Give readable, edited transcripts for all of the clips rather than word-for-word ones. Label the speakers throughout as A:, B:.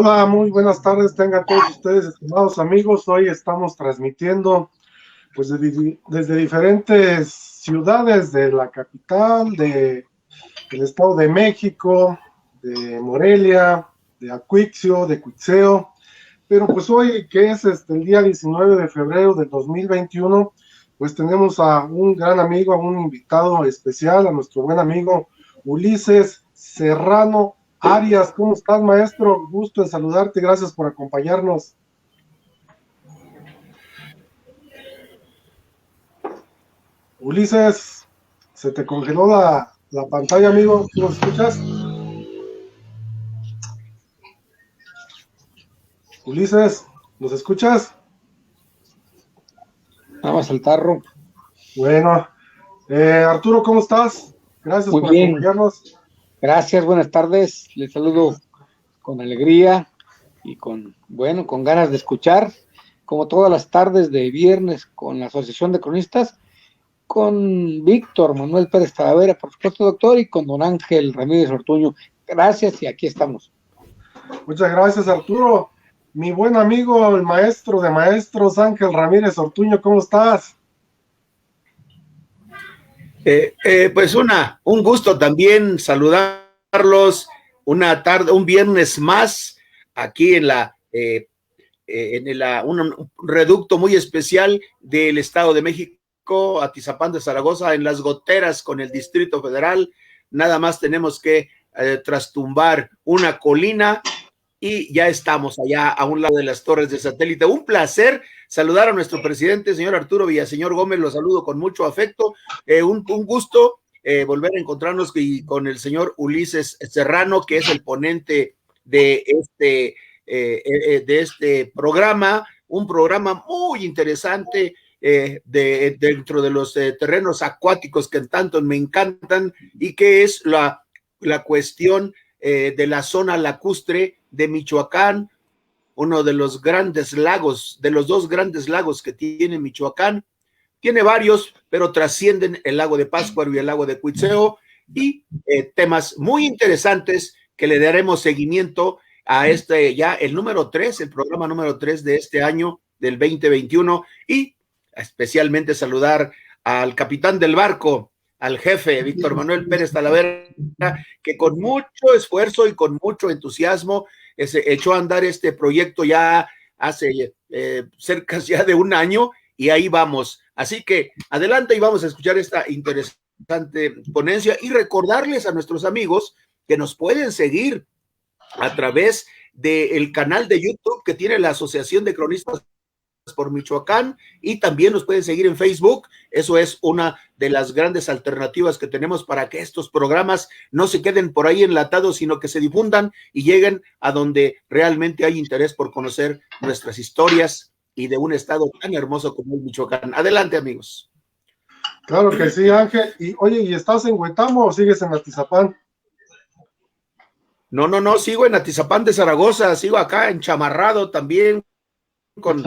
A: Hola, muy buenas tardes, tengan todos ustedes, estimados amigos. Hoy estamos transmitiendo pues desde diferentes ciudades de la capital, del Estado de México, de Morelia, de Acuixio, de Cuitzeo. Pero pues hoy, que es el día 19 de febrero del 2021, pues tenemos a un gran amigo, a un invitado especial, a nuestro buen amigo Ulises Serrano Arias. ¿Cómo estás, maestro? Gusto en saludarte, gracias por acompañarnos. Ulises, se te congeló la pantalla, amigo. ¿Tú nos escuchas? Ulises, ¿nos escuchas?
B: Nada más el tarro.
A: Bueno, Arturo, ¿cómo estás? Gracias
B: Muy
A: por
B: bien,
A: acompañarnos.
B: gracias, buenas tardes. Les saludo con alegría y con ganas de escuchar, como todas las tardes de viernes, con la Asociación de Cronistas, con Víctor Manuel Pérez Talavera, por supuesto, doctor, y con don Ángel Ramírez Ortuño. Gracias y aquí estamos.
A: Muchas gracias, Arturo. Mi buen amigo, el maestro de maestros, Ángel Ramírez Ortuño, ¿cómo estás?
C: Pues un gusto también saludarlos una tarde, un viernes más aquí un reducto muy especial del Estado de México, Atizapán de Zaragoza, en las goteras con el Distrito Federal. Nada más tenemos que trastumbar una colina y ya estamos allá a un lado de las torres de satélite. Un placer saludar a nuestro presidente, señor Arturo Villaseñor Gómez, lo saludo con mucho afecto, un gusto volver a encontrarnos con el señor Ulises Serrano, que es el ponente de este programa, un programa muy interesante dentro de los terrenos acuáticos que tanto me encantan, y que es la cuestión de la zona lacustre de Michoacán, uno de los grandes lagos, de los dos grandes lagos que tiene Michoacán. Tiene varios, pero trascienden el lago de Pátzcuaro y el lago de Cuitzeo, y temas muy interesantes que le daremos seguimiento a ya el número 3, el programa número 3 de este año, del 2021, y especialmente saludar al capitán del barco, al jefe Víctor Manuel Pérez Talavera, que con mucho esfuerzo y con mucho entusiasmo echó a andar este proyecto ya hace cerca ya de un año, y ahí vamos. Así que adelante y vamos a escuchar esta interesante ponencia, y recordarles a nuestros amigos que nos pueden seguir a través del canal de YouTube que tiene la Asociación de Cronistas por Michoacán, y también nos pueden seguir en Facebook. Eso es una de las grandes alternativas que tenemos para que estos programas no se queden por ahí enlatados, sino que se difundan y lleguen a donde realmente hay interés por conocer nuestras historias y de un estado tan hermoso como el Michoacán. Adelante, amigos.
A: Claro que sí, Ángel. Y oye, ¿y estás en Huetamo o sigues en Atizapán?
C: No, sigo en Atizapán de Zaragoza, sigo acá enchamarrado también con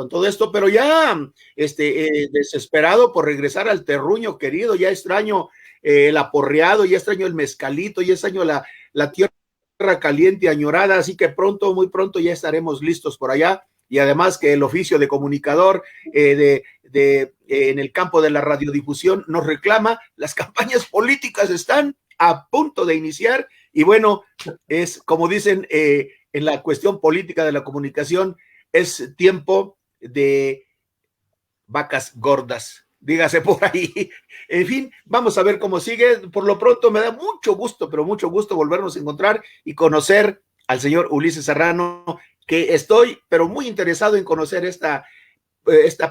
C: todo esto, pero ya desesperado por regresar al terruño querido. Ya extraño el aporreado, ya extraño el mezcalito, ya extraño la tierra caliente añorada, así que pronto, muy pronto ya estaremos listos por allá. Y además que el oficio de comunicador en el campo de la radiodifusión nos reclama. Las campañas políticas están a punto de iniciar, y bueno, es como dicen en la cuestión política de la comunicación, es tiempo de vacas gordas, dígase por ahí. En fin, vamos a ver cómo sigue. Por lo pronto me da mucho gusto, pero mucho gusto volvernos a encontrar y conocer al señor Ulises Serrano, que estoy pero muy interesado en conocer esta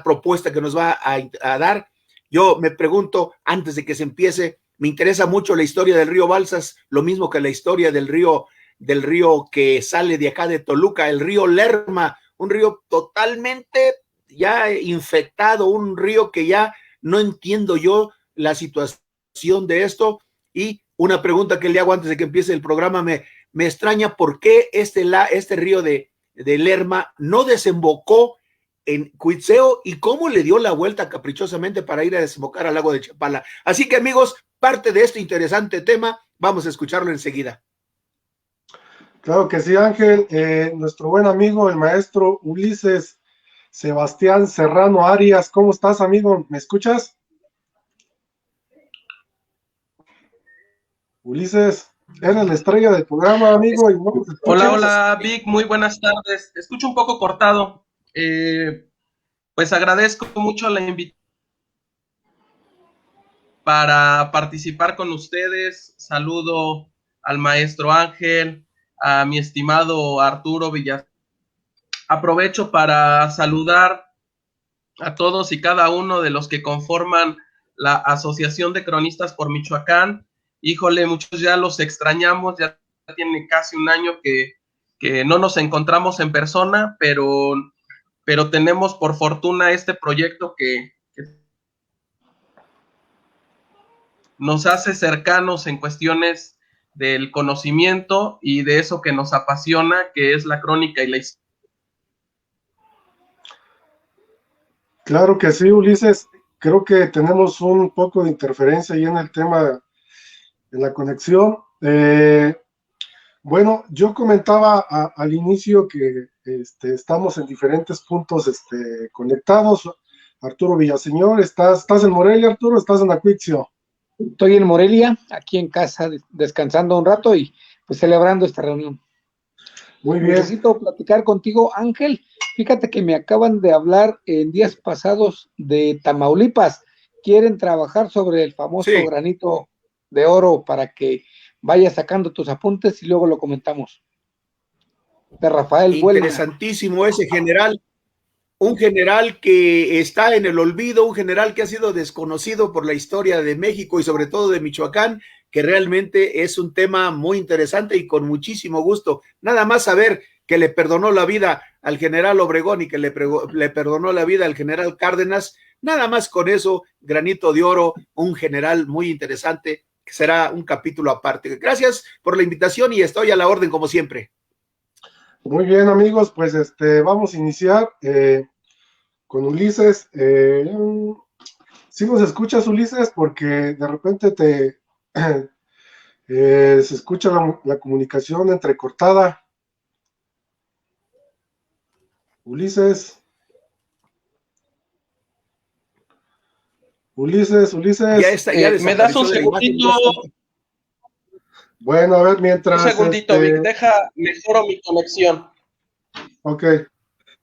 C: propuesta que nos va a dar. Yo me pregunto, antes de que se empiece, me interesa mucho la historia del río Balsas, lo mismo que la historia del río que sale de acá de Toluca, el río Lerma, un río totalmente ya infectado, un río que ya no entiendo yo la situación de esto. Y una pregunta que le hago antes de que empiece el programa, me extraña por qué este río de Lerma no desembocó en Cuitzeo, y cómo le dio la vuelta caprichosamente para ir a desembocar al lago de Chapala. Así que, amigos, parte de este interesante tema, vamos a escucharlo enseguida.
A: Claro que sí, Ángel. Nuestro buen amigo, el maestro Ulises Sebastián Serrano Arias. ¿Cómo estás, amigo? ¿Me escuchas? Ulises, eres la estrella del programa, amigo, y no nos
D: Hola,
A: escuchas.
D: hola, Vic, muy buenas tardes. Escucho un poco cortado. Pues agradezco mucho la invitación para participar con ustedes. Saludo al maestro Ángel, a mi estimado Arturo Villas. Aprovecho para saludar a todos y cada uno de los que conforman la Asociación de Cronistas por Michoacán. Híjole, muchos ya los extrañamos, ya tiene casi un año que no nos encontramos en persona, pero tenemos por fortuna este proyecto que nos hace cercanos en cuestiones del conocimiento y de eso que nos apasiona, que es la crónica y la historia.
A: Claro que sí, Ulises. Creo que tenemos un poco de interferencia ahí en el tema, en la conexión. Bueno, yo comentaba al inicio que estamos en diferentes puntos conectados. Arturo Villaseñor, ¿estás en Morelia, Arturo? ¿Estás en Acuixio?
B: Estoy en Morelia, aquí en casa, descansando un rato y pues celebrando esta reunión.
A: Muy bien.
B: Necesito platicar contigo, Ángel. Fíjate que me acaban de hablar en días pasados de Tamaulipas. Quieren trabajar sobre el famoso granito de oro para que vayas sacando tus apuntes y luego lo comentamos. De Rafael Buelna.
C: Interesantísimo ese general. Un general que está en el olvido, un general que ha sido desconocido por la historia de México y sobre todo de Michoacán, que realmente es un tema muy interesante y con muchísimo gusto. Nada más saber que le perdonó la vida al general Obregón y que le perdonó la vida al general Cárdenas, nada más con eso, granito de oro, un general muy interesante, que será un capítulo aparte. Gracias por la invitación y estoy a la orden como siempre.
A: Muy bien, amigos, pues vamos a iniciar con Ulises. ¿Sí nos escuchas, Ulises? Porque de repente se escucha la comunicación entrecortada. Ulises.
C: Ya está, ya
D: ¿me das un segundito?
A: Bueno, a ver, mientras...
D: Un segundito, Vic, deja, mejoro mi conexión.
A: Ok.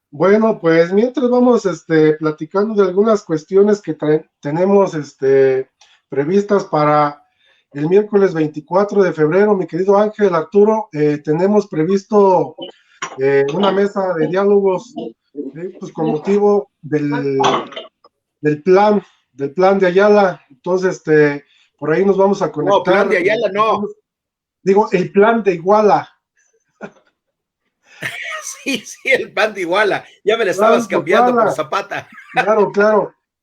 A: Bueno, pues mientras vamos platicando de algunas cuestiones que tenemos previstas para el miércoles 24 de febrero, mi querido Ángel, Arturo, tenemos previsto una mesa de diálogos pues, con motivo del plan de Ayala. Entonces, por ahí nos vamos a conectar.
C: No, plan de Ayala no.
A: Digo, el plan de Iguala.
C: Sí, el pan de Iguala. Ya me la estabas cambiando por Zapata.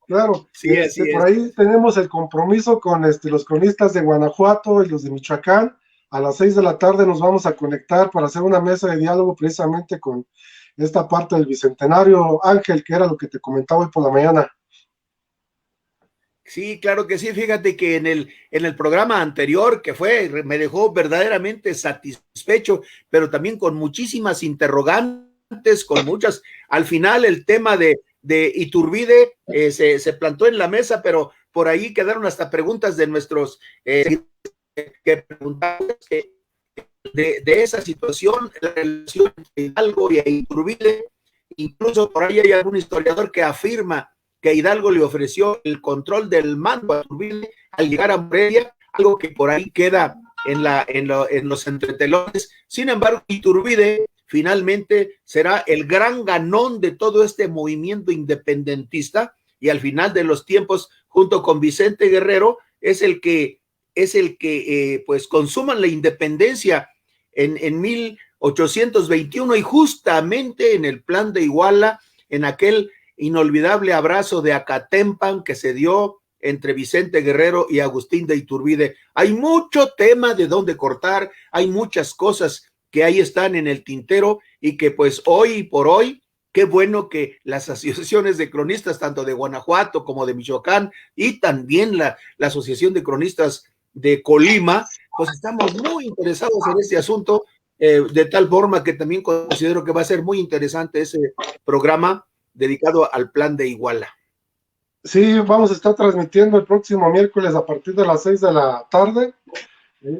A: Claro.
C: Sí, así
A: por ahí tenemos el compromiso con los cronistas de Guanajuato y los de Michoacán. A las 6 de la tarde nos vamos a conectar para hacer una mesa de diálogo precisamente con esta parte del Bicentenario, Ángel, que era lo que te comentaba hoy por la mañana.
C: Sí, claro que sí. Fíjate que en el programa anterior que fue, me dejó verdaderamente satisfecho, pero también con muchísimas interrogantes, con muchas. Al final el tema de Iturbide se plantó en la mesa, pero por ahí quedaron hasta preguntas de nuestros que preguntaban de esa situación, la relación entre Hidalgo y Iturbide. Incluso por ahí hay algún historiador que afirma que Hidalgo le ofreció el control del mando a Iturbide al llegar a Morelia, algo que por ahí queda en los entretelones. Sin embargo, Iturbide finalmente será el gran ganón de todo este movimiento independentista y al final de los tiempos, junto con Vicente Guerrero, es el que pues consuman la independencia en 1821 y justamente en el plan de Iguala, en aquel inolvidable abrazo de Acatempan que se dio entre Vicente Guerrero y Agustín de Iturbide. Hay mucho tema de dónde cortar, hay muchas cosas que ahí están en el tintero y que pues hoy por hoy, qué bueno que las asociaciones de cronistas, tanto de Guanajuato como de Michoacán y también la Asociación de Cronistas de Colima, pues estamos muy interesados en este asunto de tal forma que también considero que va a ser muy interesante ese programa dedicado al plan de Iguala.
A: Sí, vamos a estar transmitiendo el próximo miércoles a partir de las 6 de la tarde,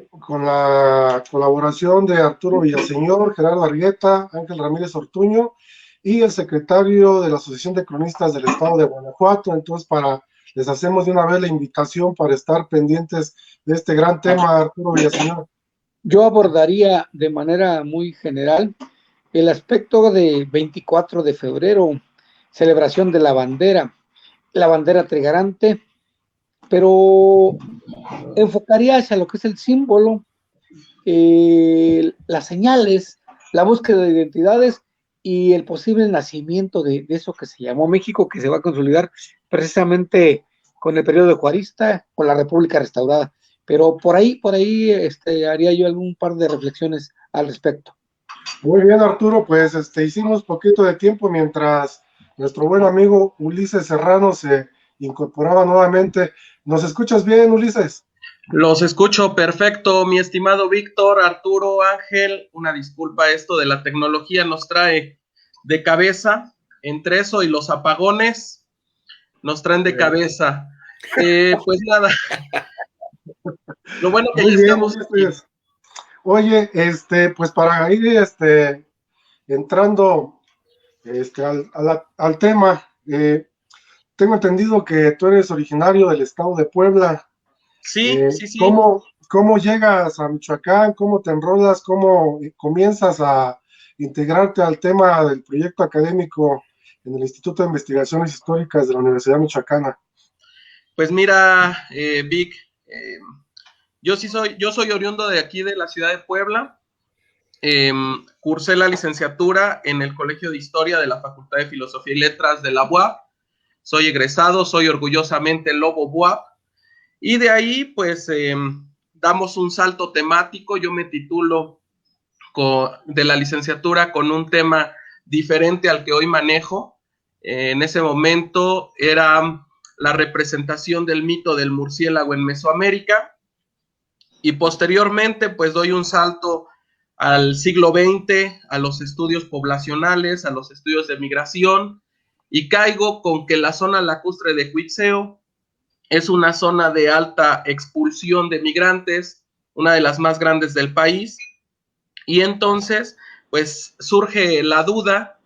A: con la colaboración de Arturo Villaseñor, Gerardo Arrieta, Ángel Ramírez Ortuño y el secretario de la Asociación de Cronistas del Estado de Guanajuato. Entonces, les hacemos de una vez la invitación para estar pendientes de este gran tema, Arturo Villaseñor.
B: Yo abordaría de manera muy general el aspecto de 24 de febrero, celebración de la bandera trigarante, pero enfocaría hacia lo que es el símbolo, las señales, la búsqueda de identidades y el posible nacimiento de eso que se llamó México, que se va a consolidar precisamente con el periodo juarista, con la República restaurada. Pero por ahí haría yo algún par de reflexiones al respecto.
A: Muy bien, Arturo, pues hicimos poquito de tiempo mientras nuestro buen amigo Ulises Serrano se incorporaba nuevamente. ¿Nos escuchas bien, Ulises?
D: Los escucho perfecto, mi estimado Víctor, Arturo, Ángel. Una disculpa, esto de la tecnología nos trae de cabeza. Entre eso y los apagones nos traen de cabeza. Pues nada. Lo bueno que
A: muy
D: ya
A: bien,
D: estamos aquí.
A: Oye, pues para ir entrando al tema, tengo entendido que tú eres originario del estado de Puebla.
D: Sí, sí.
A: ¿Cómo llegas a Michoacán? ¿Cómo te enrolas? ¿Cómo comienzas a integrarte al tema del proyecto académico en el Instituto de Investigaciones Históricas de la Universidad Michoacana?
D: Pues mira, Vic, yo soy oriundo de aquí de la ciudad de Puebla. Cursé la licenciatura en el Colegio de Historia de la Facultad de Filosofía y Letras de la UAP. Soy egresado, soy orgullosamente Lobo UAP. Y de ahí, pues, damos un salto temático. Yo me titulo de la licenciatura con un tema diferente al que hoy manejo. En ese momento era la representación del mito del murciélago en Mesoamérica. Y posteriormente, pues, doy un salto al siglo XX, a los estudios poblacionales, a los estudios de migración, y caigo con que la zona lacustre de Cuitzeo es una zona de alta expulsión de migrantes, una de las más grandes del país, y entonces, pues, surge la duda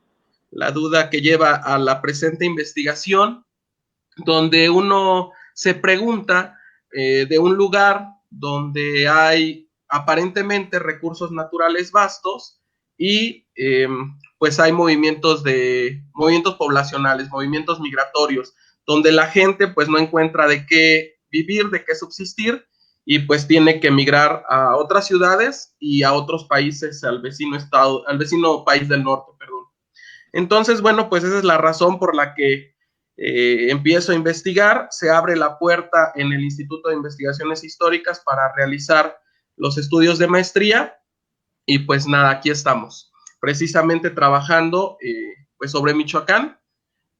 D: que lleva a la presente investigación, donde uno se pregunta de un lugar donde hay aparentemente recursos naturales vastos y pues hay movimientos poblacionales, movimientos migratorios, donde la gente pues no encuentra de qué vivir, de qué subsistir, y pues tiene que emigrar a otras ciudades y a otros países, al vecino país del norte, perdón. Entonces, bueno, pues esa es la razón por la que empiezo a investigar. Se abre la puerta en el Instituto de Investigaciones Históricas para realizar los estudios de maestría, y pues nada, aquí estamos, precisamente trabajando pues sobre Michoacán,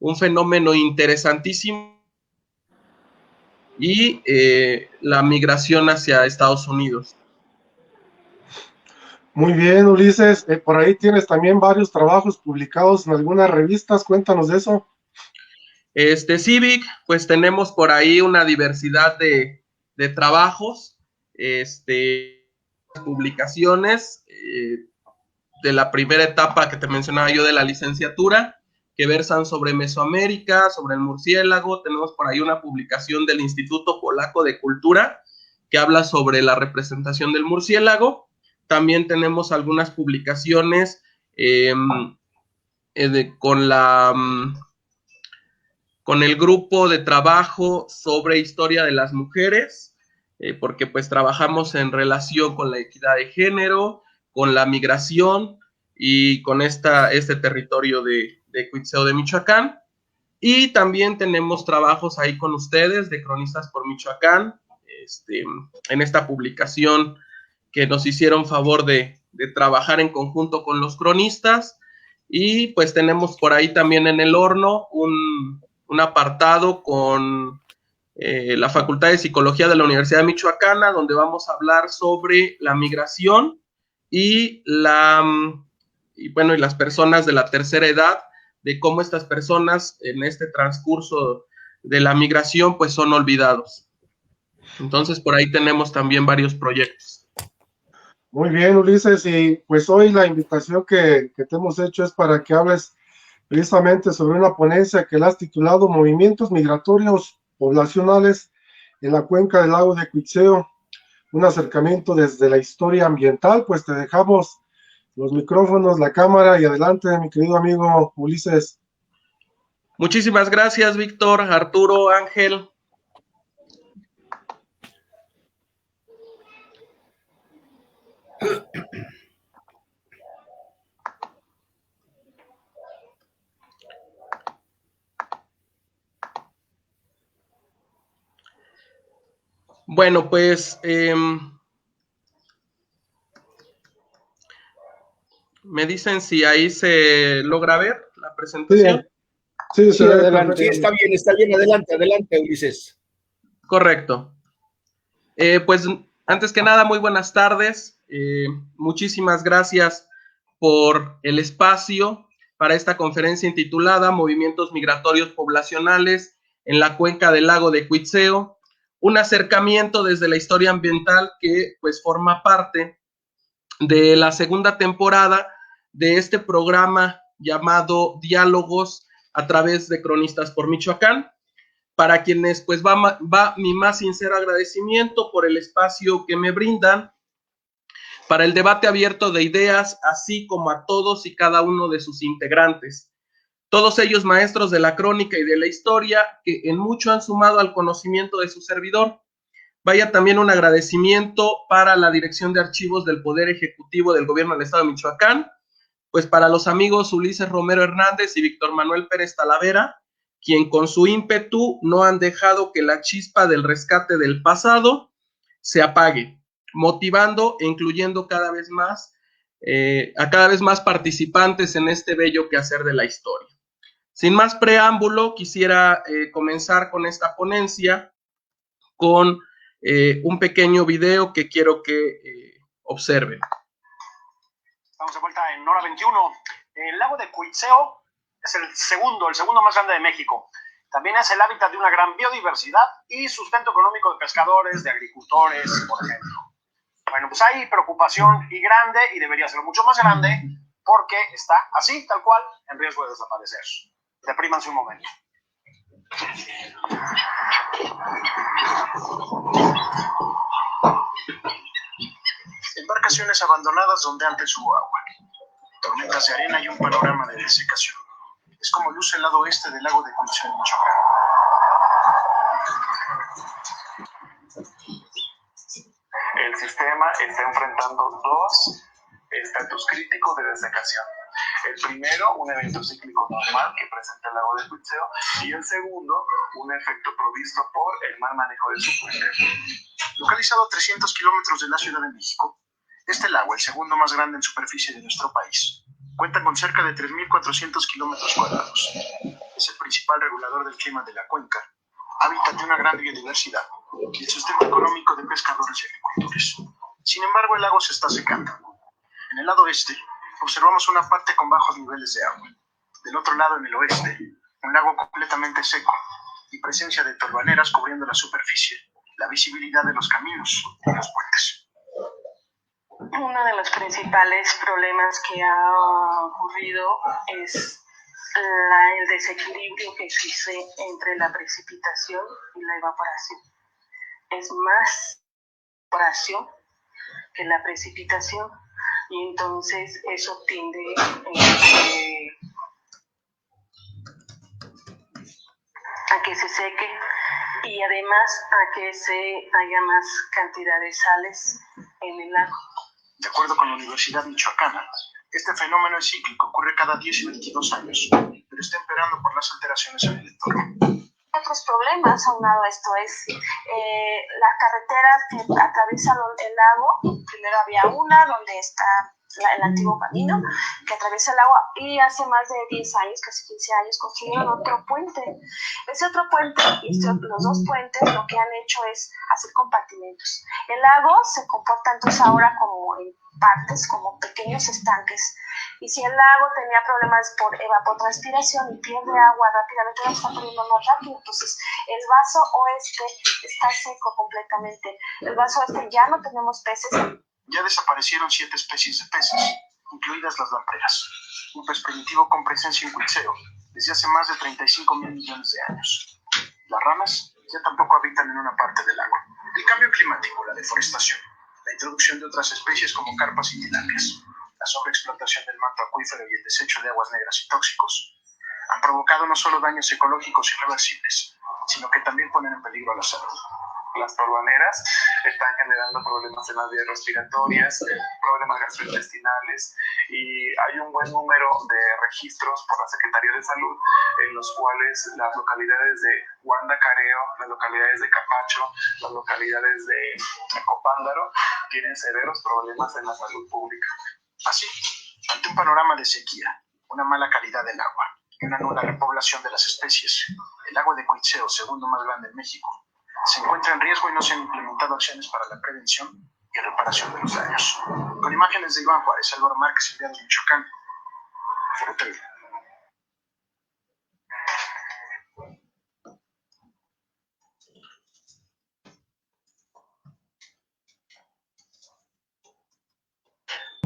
D: un fenómeno interesantísimo, y la migración hacia Estados Unidos.
A: Muy bien, Ulises. Por ahí tienes también varios trabajos publicados en algunas revistas. Cuéntanos de eso.
D: Civic, pues tenemos por ahí una diversidad de trabajos, publicaciones de la primera etapa que te mencionaba yo de la licenciatura, que versan sobre Mesoamérica, sobre el murciélago. Tenemos por ahí una publicación del Instituto Polaco de Cultura que habla sobre la representación del murciélago. También tenemos algunas publicaciones con el grupo de trabajo sobre historia de las mujeres, porque pues trabajamos en relación con la equidad de género, con la migración y con este territorio de Cuitzeo de Michoacán. Y también tenemos trabajos ahí con ustedes de Cronistas por Michoacán, en esta publicación que nos hicieron favor de trabajar en conjunto con los cronistas. Y pues tenemos por ahí también en el horno un apartado con la Facultad de Psicología de la Universidad Michoacana, donde vamos a hablar sobre la migración y las personas de la tercera edad, de cómo estas personas en este transcurso de la migración pues son olvidados. Entonces por ahí tenemos también varios proyectos.
A: Muy bien, Ulises, y pues hoy la invitación que te hemos hecho es para que hables precisamente sobre una ponencia que la has titulado Movimientos Migratorios Poblacionales en la Cuenca del Lago de Cuitzeo, un acercamiento desde la historia ambiental. Pues te dejamos los micrófonos, la cámara, y adelante, mi querido amigo Ulises.
D: Muchísimas gracias, Víctor, Arturo, Ángel. Bueno, pues me dicen si ahí se logra ver la presentación.
B: Sí, adelante.
C: Sí, está bien, adelante, Ulises.
D: Correcto. Pues antes que nada, muy buenas tardes. Muchísimas gracias por el espacio para esta conferencia intitulada Movimientos Migratorios Poblacionales en la Cuenca del Lago de Cuitzeo, un acercamiento desde la historia ambiental que pues forma parte de la segunda temporada de este programa llamado Diálogos a través de Cronistas por Michoacán, para quienes pues va mi más sincero agradecimiento por el espacio que me brindan para el debate abierto de ideas, así como a todos y cada uno de sus integrantes. Todos ellos maestros de la crónica y de la historia, que en mucho han sumado al conocimiento de su servidor. Vaya también un agradecimiento para la Dirección de Archivos del Poder Ejecutivo del Gobierno del Estado de Michoacán, pues para los amigos Ulises Romero Hernández y Víctor Manuel Pérez Talavera, quien con su ímpetu no han dejado que la chispa del rescate del pasado se apague, motivando e incluyendo cada vez más a cada vez más participantes en este bello quehacer de la historia. Sin más preámbulo, quisiera comenzar con esta ponencia con un pequeño video que quiero que observen.
E: Estamos de vuelta en Hora 21. El lago de Cuitzeo es el segundo más grande de México. También es el hábitat de una gran biodiversidad y sustento económico de pescadores, de agricultores, por ejemplo. Bueno, pues hay preocupación y grande, y debería ser mucho más grande, porque está así, tal cual, en riesgo de desaparecer. Deprímanse un momento. Embarcaciones abandonadas donde antes hubo agua, tormentas de arena y un panorama de desecación. Es como luce el lado oeste del lago de Cuitzeo, en Michoacán.
F: El sistema está enfrentando dos estatus críticos de desecación. El primero, un evento cíclico normal que presenta el lago de Cuitzeo, y el segundo, un efecto provisto por el mal manejo de su fuente.
E: Localizado a 300 kilómetros de la Ciudad de México, este lago, el segundo más grande en superficie de nuestro país, cuenta con cerca de 3.400 kilómetros cuadrados. Es el principal regulador del clima de la cuenca, hábitat de una gran biodiversidad y el sustento económico de pescadores y agricultores. Sin embargo, el lago se está secando. En el lado este, observamos una parte con bajos niveles de agua. Del otro lado, en el oeste, un lago completamente seco y presencia de tolvaneras cubriendo la superficie, la visibilidad de los caminos y los puentes.
G: Uno de los principales problemas que ha ocurrido es el desequilibrio que existe entre la precipitación y la evaporación. Es más evaporación que la precipitación, y entonces eso tiende a que se seque, y además a que haya más cantidad de sales en el lago.
E: De acuerdo con la Universidad Michoacana, este fenómeno es cíclico, ocurre cada 10 y 22 años, pero está empeorando por las alteraciones en el entorno.
G: Otros problemas aunado a esto es las carreteras que atraviesan el lago. Primero había una donde está el antiguo camino que atraviesa el agua, y hace más de 10 años, casi 15 años, construyeron otro puente. Ese otro puente y los dos puentes lo que han hecho es hacer compartimentos. El lago se comporta entonces ahora como en partes, como pequeños estanques. Y si el lago tenía problemas por evapotranspiración y pierde agua rápidamente, lo está perdiendo más rápido. Entonces, el vaso oeste está seco completamente. El vaso oeste ya no tenemos peces.
E: Ya desaparecieron 7 especies de peces, incluidas las lampreas, un pez primitivo con presencia en Cuitzeo desde hace más de 35.000 millones de años. Las ranas ya tampoco habitan en una parte del lago. El cambio climático, la deforestación, la introducción de otras especies como carpas y tilapias, la sobreexplotación del manto acuífero y el desecho de aguas negras y tóxicos han provocado no solo daños ecológicos irreversibles, sino que también ponen en peligro a la salud.
F: Las torbaneras están generando problemas en las vías respiratorias, problemas gastrointestinales, y hay un buen número de registros por la Secretaría de Salud en los cuales las localidades de Guandacareo, las localidades de Capacho, las localidades de Copándaro tienen severos problemas en la salud pública.
E: Así, ante un panorama de sequía, una mala calidad del agua y una nula repoblación de las especies, el lago de Cuitzeo, segundo más grande en México, se encuentra en riesgo y no se han implementado acciones para la prevención y reparación de los daños. Con imágenes de Iván Juárez, Álvaro Márquez, enviado de Michoacán. Frontera.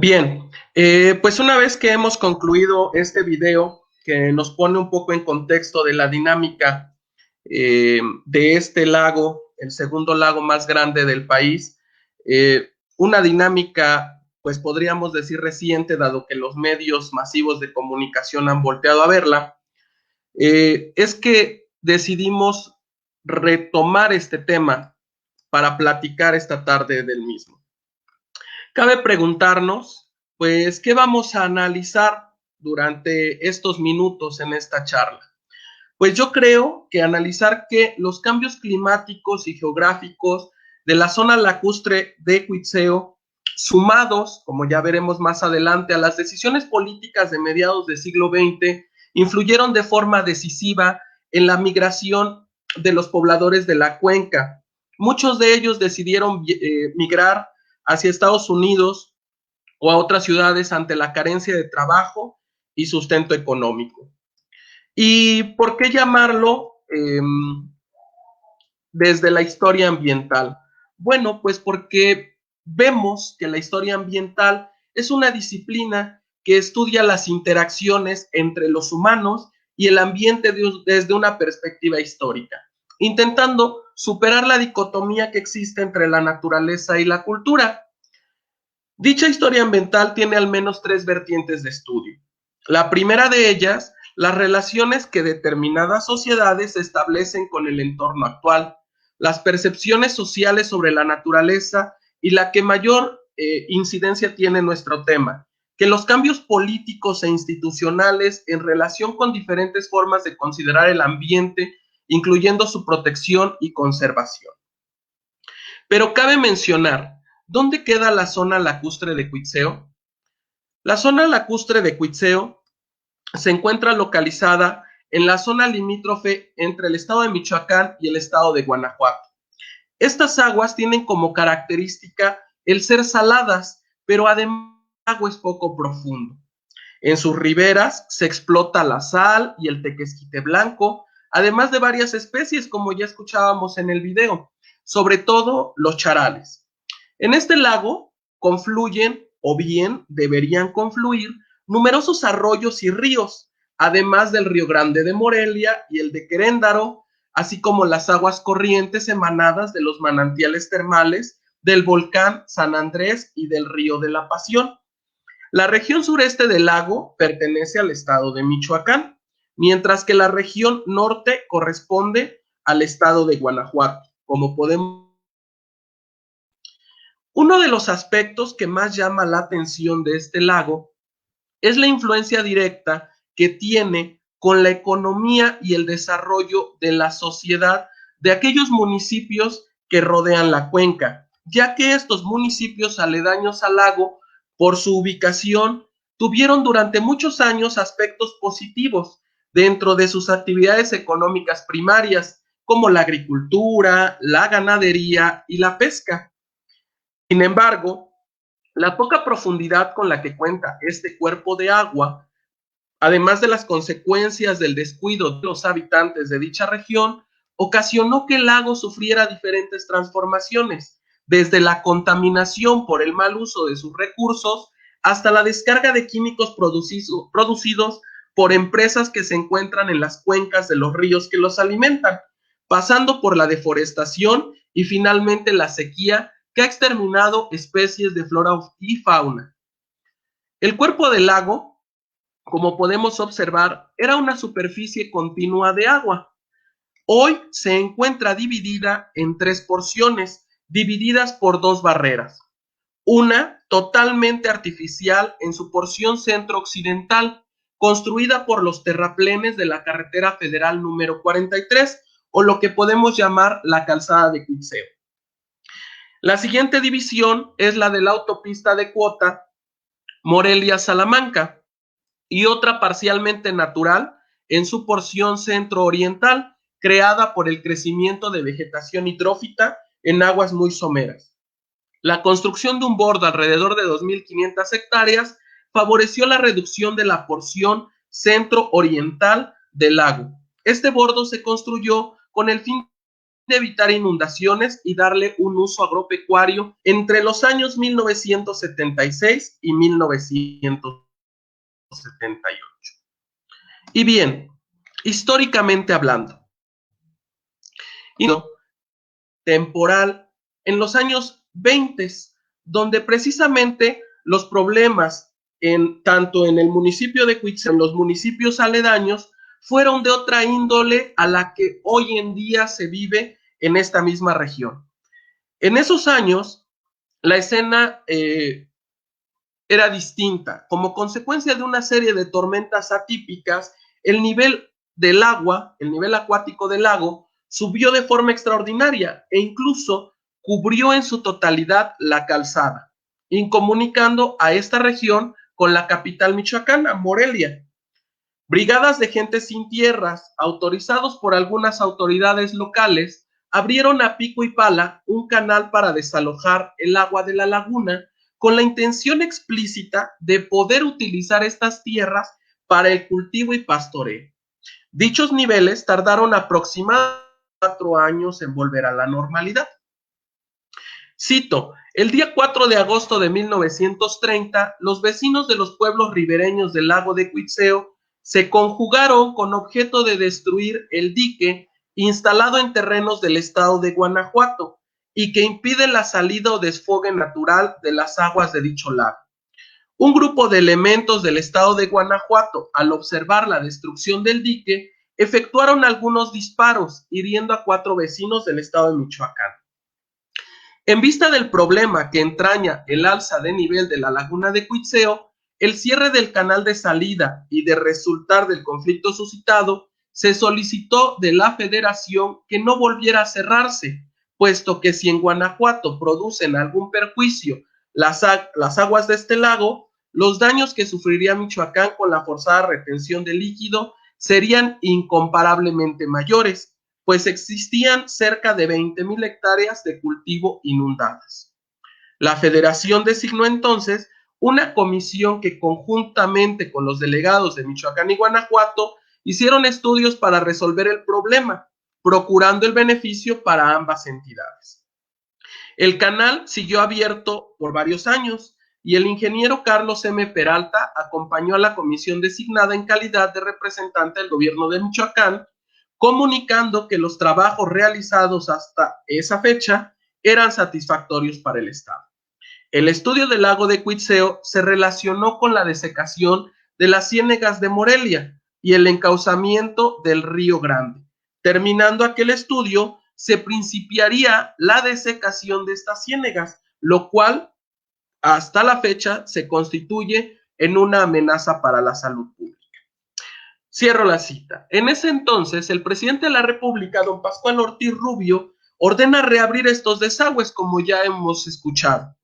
D: Bien, pues una vez que hemos concluido este video, que nos pone un poco en contexto de la dinámica de este lago, el segundo lago más grande del país, una dinámica, pues podríamos decir reciente, dado que los medios masivos de comunicación han volteado a verla, es que decidimos retomar este tema para platicar esta tarde del mismo. Cabe preguntarnos, pues, ¿qué vamos a analizar durante estos minutos en esta charla? Pues yo creo que analizar que los cambios climáticos y geográficos de la zona lacustre de Cuitzeo, sumados, como ya veremos más adelante, a las decisiones políticas de mediados del siglo XX, influyeron de forma decisiva en la migración de los pobladores de la cuenca. Muchos de ellos decidieron migrar hacia Estados Unidos o a otras ciudades ante la carencia de trabajo y sustento económico. ¿Y por qué llamarlo desde la historia ambiental? Bueno, pues porque vemos que la historia ambiental es una disciplina que estudia las interacciones entre los humanos y el ambiente desde una perspectiva histórica, intentando superar la dicotomía que existe entre la naturaleza y la cultura. Dicha historia ambiental tiene al menos 3 vertientes de estudio. La primera de ellas, las relaciones que determinadas sociedades establecen con el entorno actual, las percepciones sociales sobre la naturaleza y la que mayor incidencia tiene nuestro tema, que los cambios políticos e institucionales en relación con diferentes formas de considerar el ambiente, incluyendo su protección y conservación. Pero cabe mencionar, ¿dónde queda la zona lacustre de Cuitzeo? La zona lacustre de Cuitzeo se encuentra localizada en la zona limítrofe entre el estado de Michoacán y el estado de Guanajuato. Estas aguas tienen como característica el ser saladas, pero además el agua es poco profundo. En sus riberas se explota la sal y el tequesquite blanco, además de varias especies, como ya escuchábamos en el video, sobre todo los charales. En este lago confluyen, o bien deberían confluir, numerosos arroyos y ríos, además del Río Grande de Morelia y el de Queréndaro, así como las aguas corrientes emanadas de los manantiales termales del volcán San Andrés y del Río de la Pasión. La región sureste del lago pertenece al estado de Michoacán, mientras que la región norte corresponde al estado de Guanajuato, como podemos. Uno de los aspectos que más llama la atención de este lago es la influencia directa que tiene con la economía y el desarrollo de la sociedad de aquellos municipios que rodean la cuenca, ya que estos municipios aledaños al lago, por su ubicación, tuvieron durante muchos años aspectos positivos dentro de sus actividades económicas primarias, como la agricultura, la ganadería y la pesca. Sin embargo, La poca profundidad con la que cuenta este cuerpo de agua, además de las consecuencias del descuido de los habitantes de dicha región, ocasionó que el lago sufriera diferentes transformaciones, desde la contaminación por el mal uso de sus recursos hasta la descarga de químicos producidos por empresas que se encuentran en las cuencas de los ríos que los alimentan, pasando por la deforestación y finalmente la sequía que ha exterminado especies de flora y fauna. El cuerpo del lago, como podemos observar, era una superficie continua de agua. Hoy se encuentra dividida en 3 porciones, divididas por 2 barreras. Una totalmente artificial en su porción centro-occidental, construida por los terraplenes de la carretera federal número 43, o lo que podemos llamar la calzada de Cuitzeo. La siguiente división es la de la autopista de cuota Morelia-Salamanca, y otra parcialmente natural en su porción centro-oriental, creada por el crecimiento de vegetación hidrófita en aguas muy someras. La construcción de un bordo alrededor de 2.500 hectáreas favoreció la reducción de la porción centro-oriental del lago. Este bordo se construyó con el fin de evitar inundaciones y darle un uso agropecuario entre los años 1976 y 1978. Y bien, históricamente hablando, temporal, en los años 20, donde precisamente los problemas tanto en el municipio de Cuitzeo, en los municipios aledaños, fueron de otra índole a la que hoy en día se vive en esta misma región. En esos años, la escena era distinta. Como consecuencia de una serie de tormentas atípicas, el nivel del agua, el nivel acuático del lago, subió de forma extraordinaria e incluso cubrió en su totalidad la calzada, incomunicando a esta región con la capital michoacana, Morelia. Brigadas de gente sin tierras, autorizados por algunas autoridades locales, abrieron a pico y pala un canal para desalojar el agua de la laguna, con la intención explícita de poder utilizar estas tierras para el cultivo y pastoreo. Dichos niveles tardaron aproximadamente 4 años en volver a la normalidad. Cito, el día 4 de agosto de 1930, los vecinos de los pueblos ribereños del lago de Cuitzeo se conjugaron con objeto de destruir el dique instalado en terrenos del estado de Guanajuato y que impide la salida o desfogue natural de las aguas de dicho lago. Un grupo de elementos del estado de Guanajuato, al observar la destrucción del dique, efectuaron algunos disparos, hiriendo a 4 vecinos del estado de Michoacán. En vista del problema que entraña el alza de nivel de la laguna de Cuitzeo, el cierre del canal de salida y de resultar del conflicto suscitado, se solicitó de la Federación que no volviera a cerrarse, puesto que si en Guanajuato producen algún perjuicio las aguas de este lago, los daños que sufriría Michoacán con la forzada retención de líquido serían incomparablemente mayores, pues existían cerca de 20,000 hectáreas de cultivo inundadas. La Federación designó entonces una comisión que conjuntamente con los delegados de Michoacán y Guanajuato hicieron estudios para resolver el problema, procurando el beneficio para ambas entidades. El canal siguió abierto por varios años y el ingeniero Carlos M. Peralta acompañó a la comisión designada en calidad de representante del gobierno de Michoacán, comunicando que los trabajos realizados hasta esa fecha eran satisfactorios para el Estado. El estudio del lago de Cuitzeo se relacionó con la desecación de las ciénegas de Morelia y el encauzamiento del Río Grande. Terminando aquel estudio, se principiaría la desecación de estas ciénegas, lo cual hasta la fecha se constituye en una amenaza para la salud pública. Cierro la cita. En ese entonces, el presidente de la República, don Pascual Ortiz Rubio, ordena reabrir estos desagües, como ya hemos escuchado,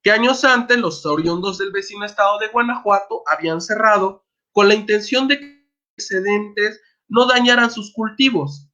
D: que años antes los oriundos del vecino estado de Guanajuato habían cerrado con la intención de que los excedentes no dañaran sus cultivos.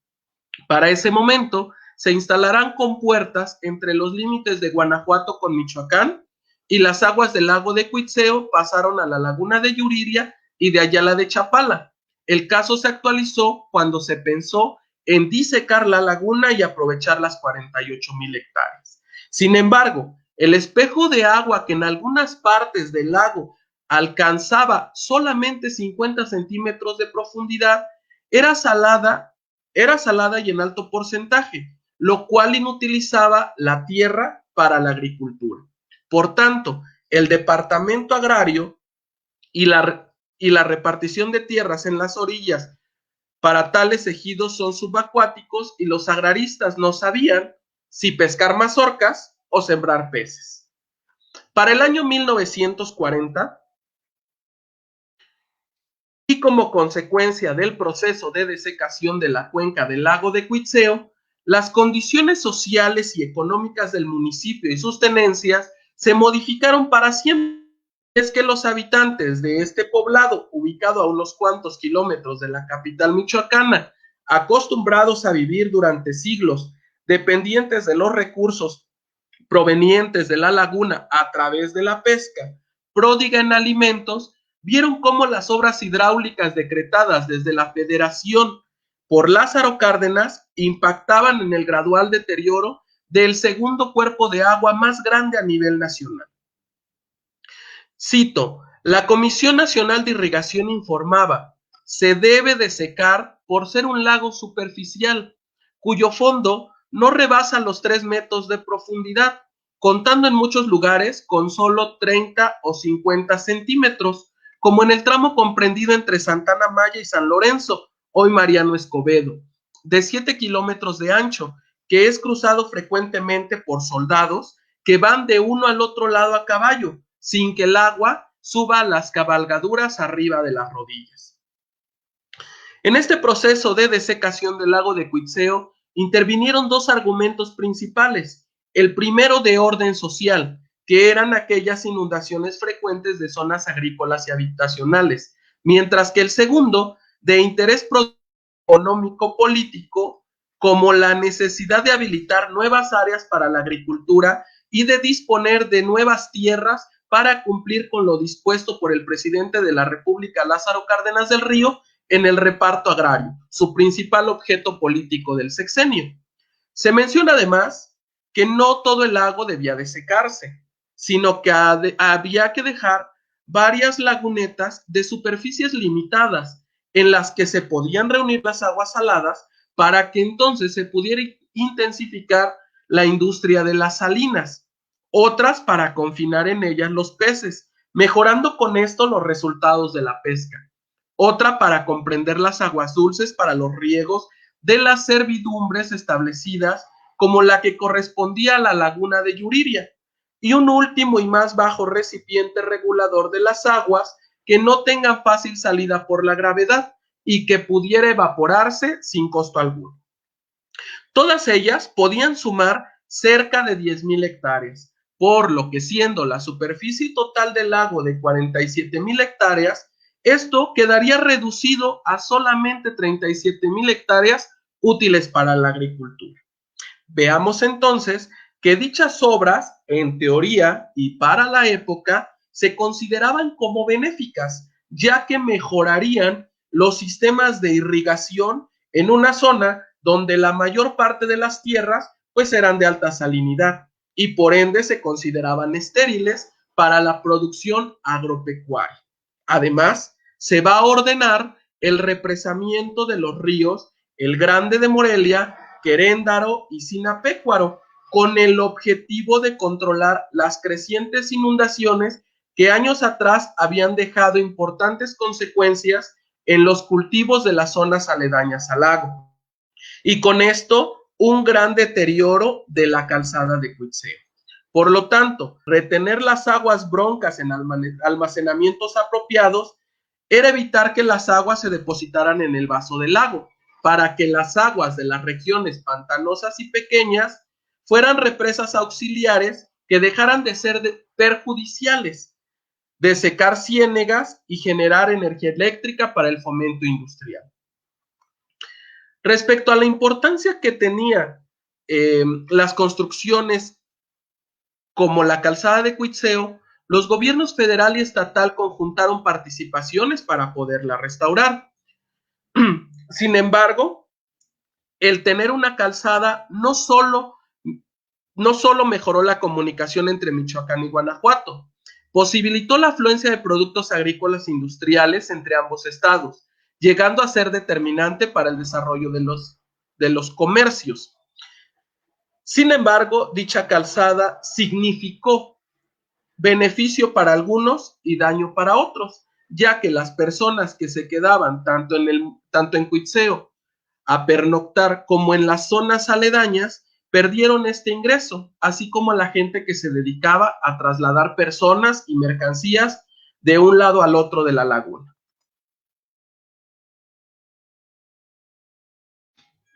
D: Para ese momento, se instalarán compuertas entre los límites de Guanajuato con Michoacán y las aguas del lago de Cuitzeo pasaron a la laguna de Yuriria y de allá la de Chapala. El caso se actualizó cuando se pensó en disecar la laguna y aprovechar las 48,000 hectáreas. Sin embargo, el espejo de agua que en algunas partes del lago alcanzaba solamente 50 centímetros de profundidad era salada y en alto porcentaje, lo cual inutilizaba la tierra para la agricultura. Por tanto, el Departamento Agrario y la repartición de tierras en las orillas para tales ejidos son subacuáticos y los agraristas no sabían si pescar mazorcas o sembrar peces. Para el año 1940, y como consecuencia del proceso de desecación de la cuenca del lago de Cuitzeo, las condiciones sociales y económicas del municipio y sus tenencias se modificaron para siempre. Es que los habitantes de este poblado, ubicado a unos cuantos kilómetros de la capital michoacana, acostumbrados a vivir durante siglos, dependientes de los recursos provenientes de la laguna a través de la pesca, pródiga en alimentos, vieron cómo las obras hidráulicas decretadas desde la Federación por Lázaro Cárdenas impactaban en el gradual deterioro del segundo cuerpo de agua más grande a nivel nacional. Cito, la Comisión Nacional de Irrigación informaba, se debe de secar por ser un lago superficial, cuyo fondo no rebasa los 3 metros de profundidad, contando en muchos lugares con solo 30 o 50 centímetros, como en el tramo comprendido entre Santana Maya y San Lorenzo, hoy Mariano Escobedo, de 7 kilómetros de ancho, que es cruzado frecuentemente por soldados que van de uno al otro lado a caballo, sin que el agua suba a las cabalgaduras arriba de las rodillas. En este proceso de desecación del lago de Cuitzeo intervinieron 2 argumentos principales. El primero de orden social, que eran aquellas inundaciones frecuentes de zonas agrícolas y habitacionales, mientras que el segundo de interés económico-político, como la necesidad de habilitar nuevas áreas para la agricultura y de disponer de nuevas tierras para cumplir con lo dispuesto por el presidente de la República, Lázaro Cárdenas del Río, en el reparto agrario, su principal objeto político del sexenio. Se menciona además que no todo el lago debía de secarse, sino que había que dejar varias lagunetas de superficies limitadas en las que se podían reunir las aguas saladas para que entonces se pudiera intensificar la industria de las salinas, otras para confinar en ellas los peces, mejorando con esto los resultados de la pesca, otra para comprender las aguas dulces para los riegos de las servidumbres establecidas como la que correspondía a la laguna de Yuriria, y un último y más bajo recipiente regulador de las aguas que no tengan fácil salida por la gravedad y que pudiera evaporarse sin costo alguno. Todas ellas podían sumar cerca de 10,000 hectáreas, por lo que siendo la superficie total del lago de 47,000 hectáreas, esto quedaría reducido a solamente 37,000 hectáreas útiles para la agricultura. Veamos entonces que dichas obras, en teoría y para la época, se consideraban como benéficas, ya que mejorarían los sistemas de irrigación en una zona donde la mayor parte de las tierras pues eran de alta salinidad y por ende se consideraban estériles para la producción agropecuaria. Además, se va a ordenar el represamiento de los ríos El Grande de Morelia, Queréndaro y Sinapecuaro, con el objetivo de controlar las crecientes inundaciones que años atrás habían dejado importantes consecuencias en los cultivos de las zonas aledañas al lago. Y con esto, un gran deterioro de la calzada de Cuitzeo. Por lo tanto, retener las aguas broncas en almacenamientos apropiados era evitar que las aguas se depositaran en el vaso del lago, para que las aguas de las regiones pantanosas y pequeñas fueran represas auxiliares que dejaran de ser perjudiciales, de secar ciénegas y generar energía eléctrica para el fomento industrial. Respecto a la importancia que tenía las construcciones como la calzada de Cuitzeo, los gobiernos federal y estatal conjuntaron participaciones para poderla restaurar. Sin embargo, el tener una calzada no solo mejoró la comunicación entre Michoacán y Guanajuato, posibilitó la afluencia de productos agrícolas e industriales entre ambos estados, llegando a ser determinante para el desarrollo de los comercios. Sin embargo, dicha calzada significó beneficio para algunos y daño para otros, ya que las personas que se quedaban tanto en Cuitzeo a pernoctar como en las zonas aledañas perdieron este ingreso, así como la gente que se dedicaba a trasladar personas y mercancías de un lado al otro de la laguna.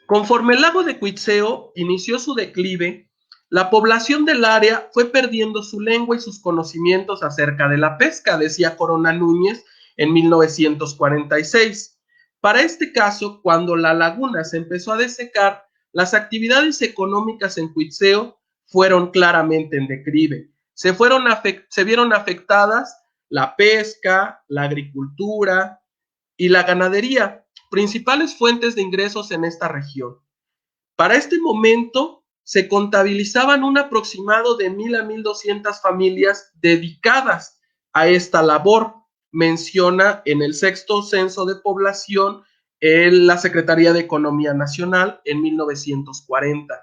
D: Conforme el lago de Cuitzeo inició su declive, la población del área fue perdiendo su lengua y sus conocimientos acerca de la pesca, decía Corona Núñez en 1946. Para este caso, cuando la laguna se empezó a desecar, las actividades económicas en Cuitzeo fueron claramente en declive. Se vieron afectadas la pesca, la agricultura y la ganadería, principales fuentes de ingresos en esta región. Para este momento se contabilizaban un aproximado de 1,000 a 1,200 familias dedicadas a esta labor, menciona en el sexto censo de población la Secretaría de Economía Nacional en 1940.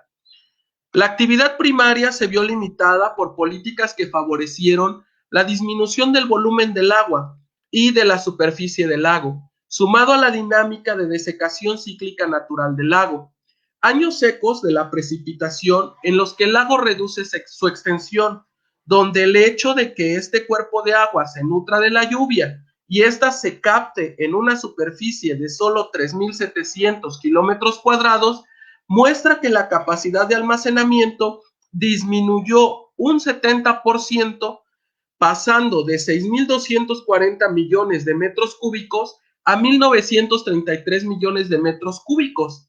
D: La actividad primaria se vio limitada por políticas que favorecieron la disminución del volumen del agua y de la superficie del lago, sumado a la dinámica de desecación cíclica natural del lago. Años secos de la precipitación en los que el lago reduce su extensión, donde el hecho de que este cuerpo de agua se nutra de la lluvia y ésta se capte en una superficie de solo 3,700 kilómetros cuadrados, muestra que la capacidad de almacenamiento disminuyó un 70%, pasando de 6,240 millones de metros cúbicos a 1,933 millones de metros cúbicos.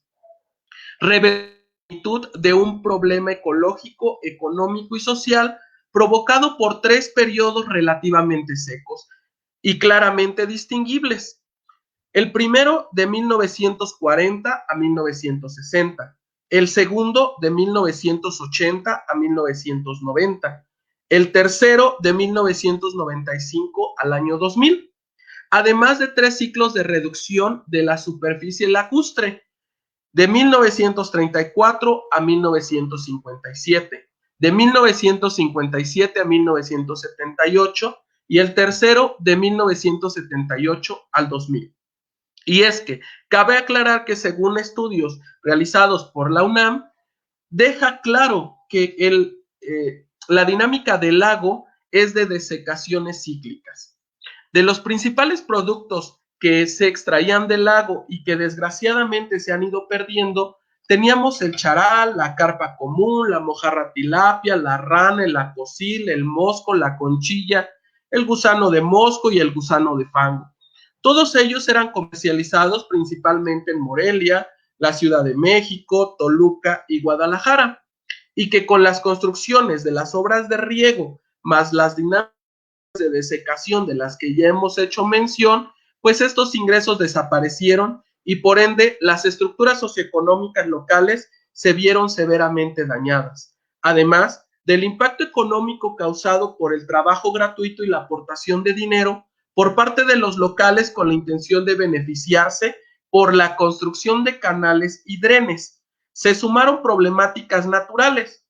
D: Revelación de un problema ecológico, económico y social provocado por 3 periodos relativamente secos y claramente distinguibles. El primero de 1940 a 1960, el segundo de 1980 a 1990, el tercero de 1995 al año 2000, además de 3 ciclos de reducción de la superficie lacustre, de 1934 a 1957, de 1957 a 1978 y el tercero de 1978 al 2000. Y es que cabe aclarar que según estudios realizados por la UNAM, deja claro que la dinámica del lago es de desecaciones cíclicas. De los principales productos que se extraían del lago y que desgraciadamente se han ido perdiendo, teníamos el charal, la carpa común, la mojarra tilapia, la rana, el acosil, el mosco, la conchilla, el gusano de mosco y el gusano de fango. Todos ellos eran comercializados principalmente en Morelia, la Ciudad de México, Toluca y Guadalajara, y que con las construcciones de las obras de riego, más las dinámicas de desecación de las que ya hemos hecho mención, pues estos ingresos desaparecieron y por ende las estructuras socioeconómicas locales se vieron severamente dañadas. Además del impacto económico causado por el trabajo gratuito y la aportación de dinero por parte de los locales con la intención de beneficiarse por la construcción de canales y drenes. Se sumaron problemáticas naturales,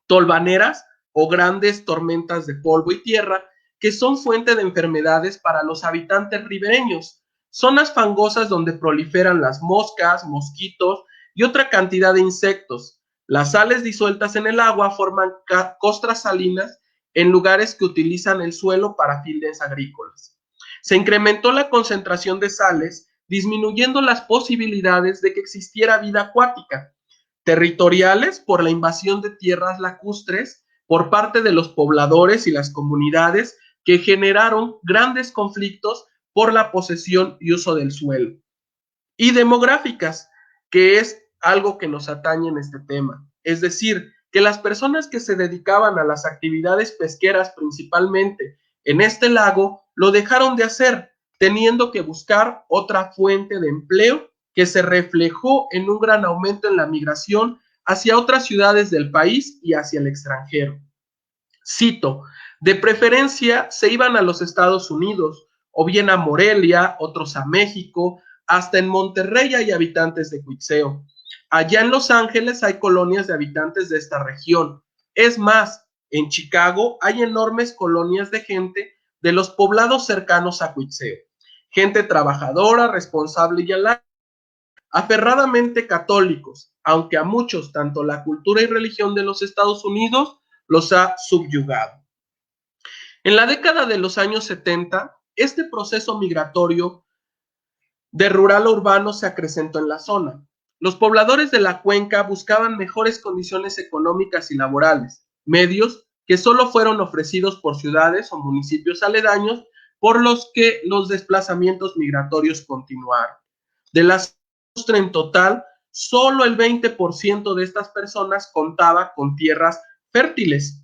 D: tolvaneras o grandes tormentas de polvo y tierra que son fuente de enfermedades para los habitantes ribereños, zonas fangosas donde proliferan las moscas, mosquitos y otra cantidad de insectos. Las sales disueltas en el agua forman costras salinas en lugares que utilizan el suelo para fines agrícolas. Se incrementó la concentración de sales, disminuyendo las posibilidades de que existiera vida acuática, territoriales por la invasión de tierras lacustres por parte de los pobladores y las comunidades que generaron grandes conflictos por la posesión y uso del suelo, y demográficas, que es algo que nos atañe en este tema. Es decir, que las personas que se dedicaban a las actividades pesqueras principalmente en este lago lo dejaron de hacer, teniendo que buscar otra fuente de empleo que se reflejó en un gran aumento en la migración hacia otras ciudades del país y hacia el extranjero. Cito, de preferencia se iban a los Estados Unidos, o bien a Morelia, otros a México, hasta en Monterrey hay habitantes de Cuitzeo. Allá en Los Ángeles hay colonias de habitantes de esta región. Es más, en Chicago hay enormes colonias de gente de los poblados cercanos a Cuitzeo. Gente trabajadora, responsable y aferradamente católicos, aunque a muchos tanto la cultura y religión de los Estados Unidos los ha subyugado. En la década de los años 70, este proceso migratorio de rural a urbano se acrecentó en la zona. Los pobladores de la cuenca buscaban mejores condiciones económicas y laborales, medios que solo fueron ofrecidos por ciudades o municipios aledaños, por los que los desplazamientos migratorios continuaron. De las en total, solo el 20% de estas personas contaba con tierras fértiles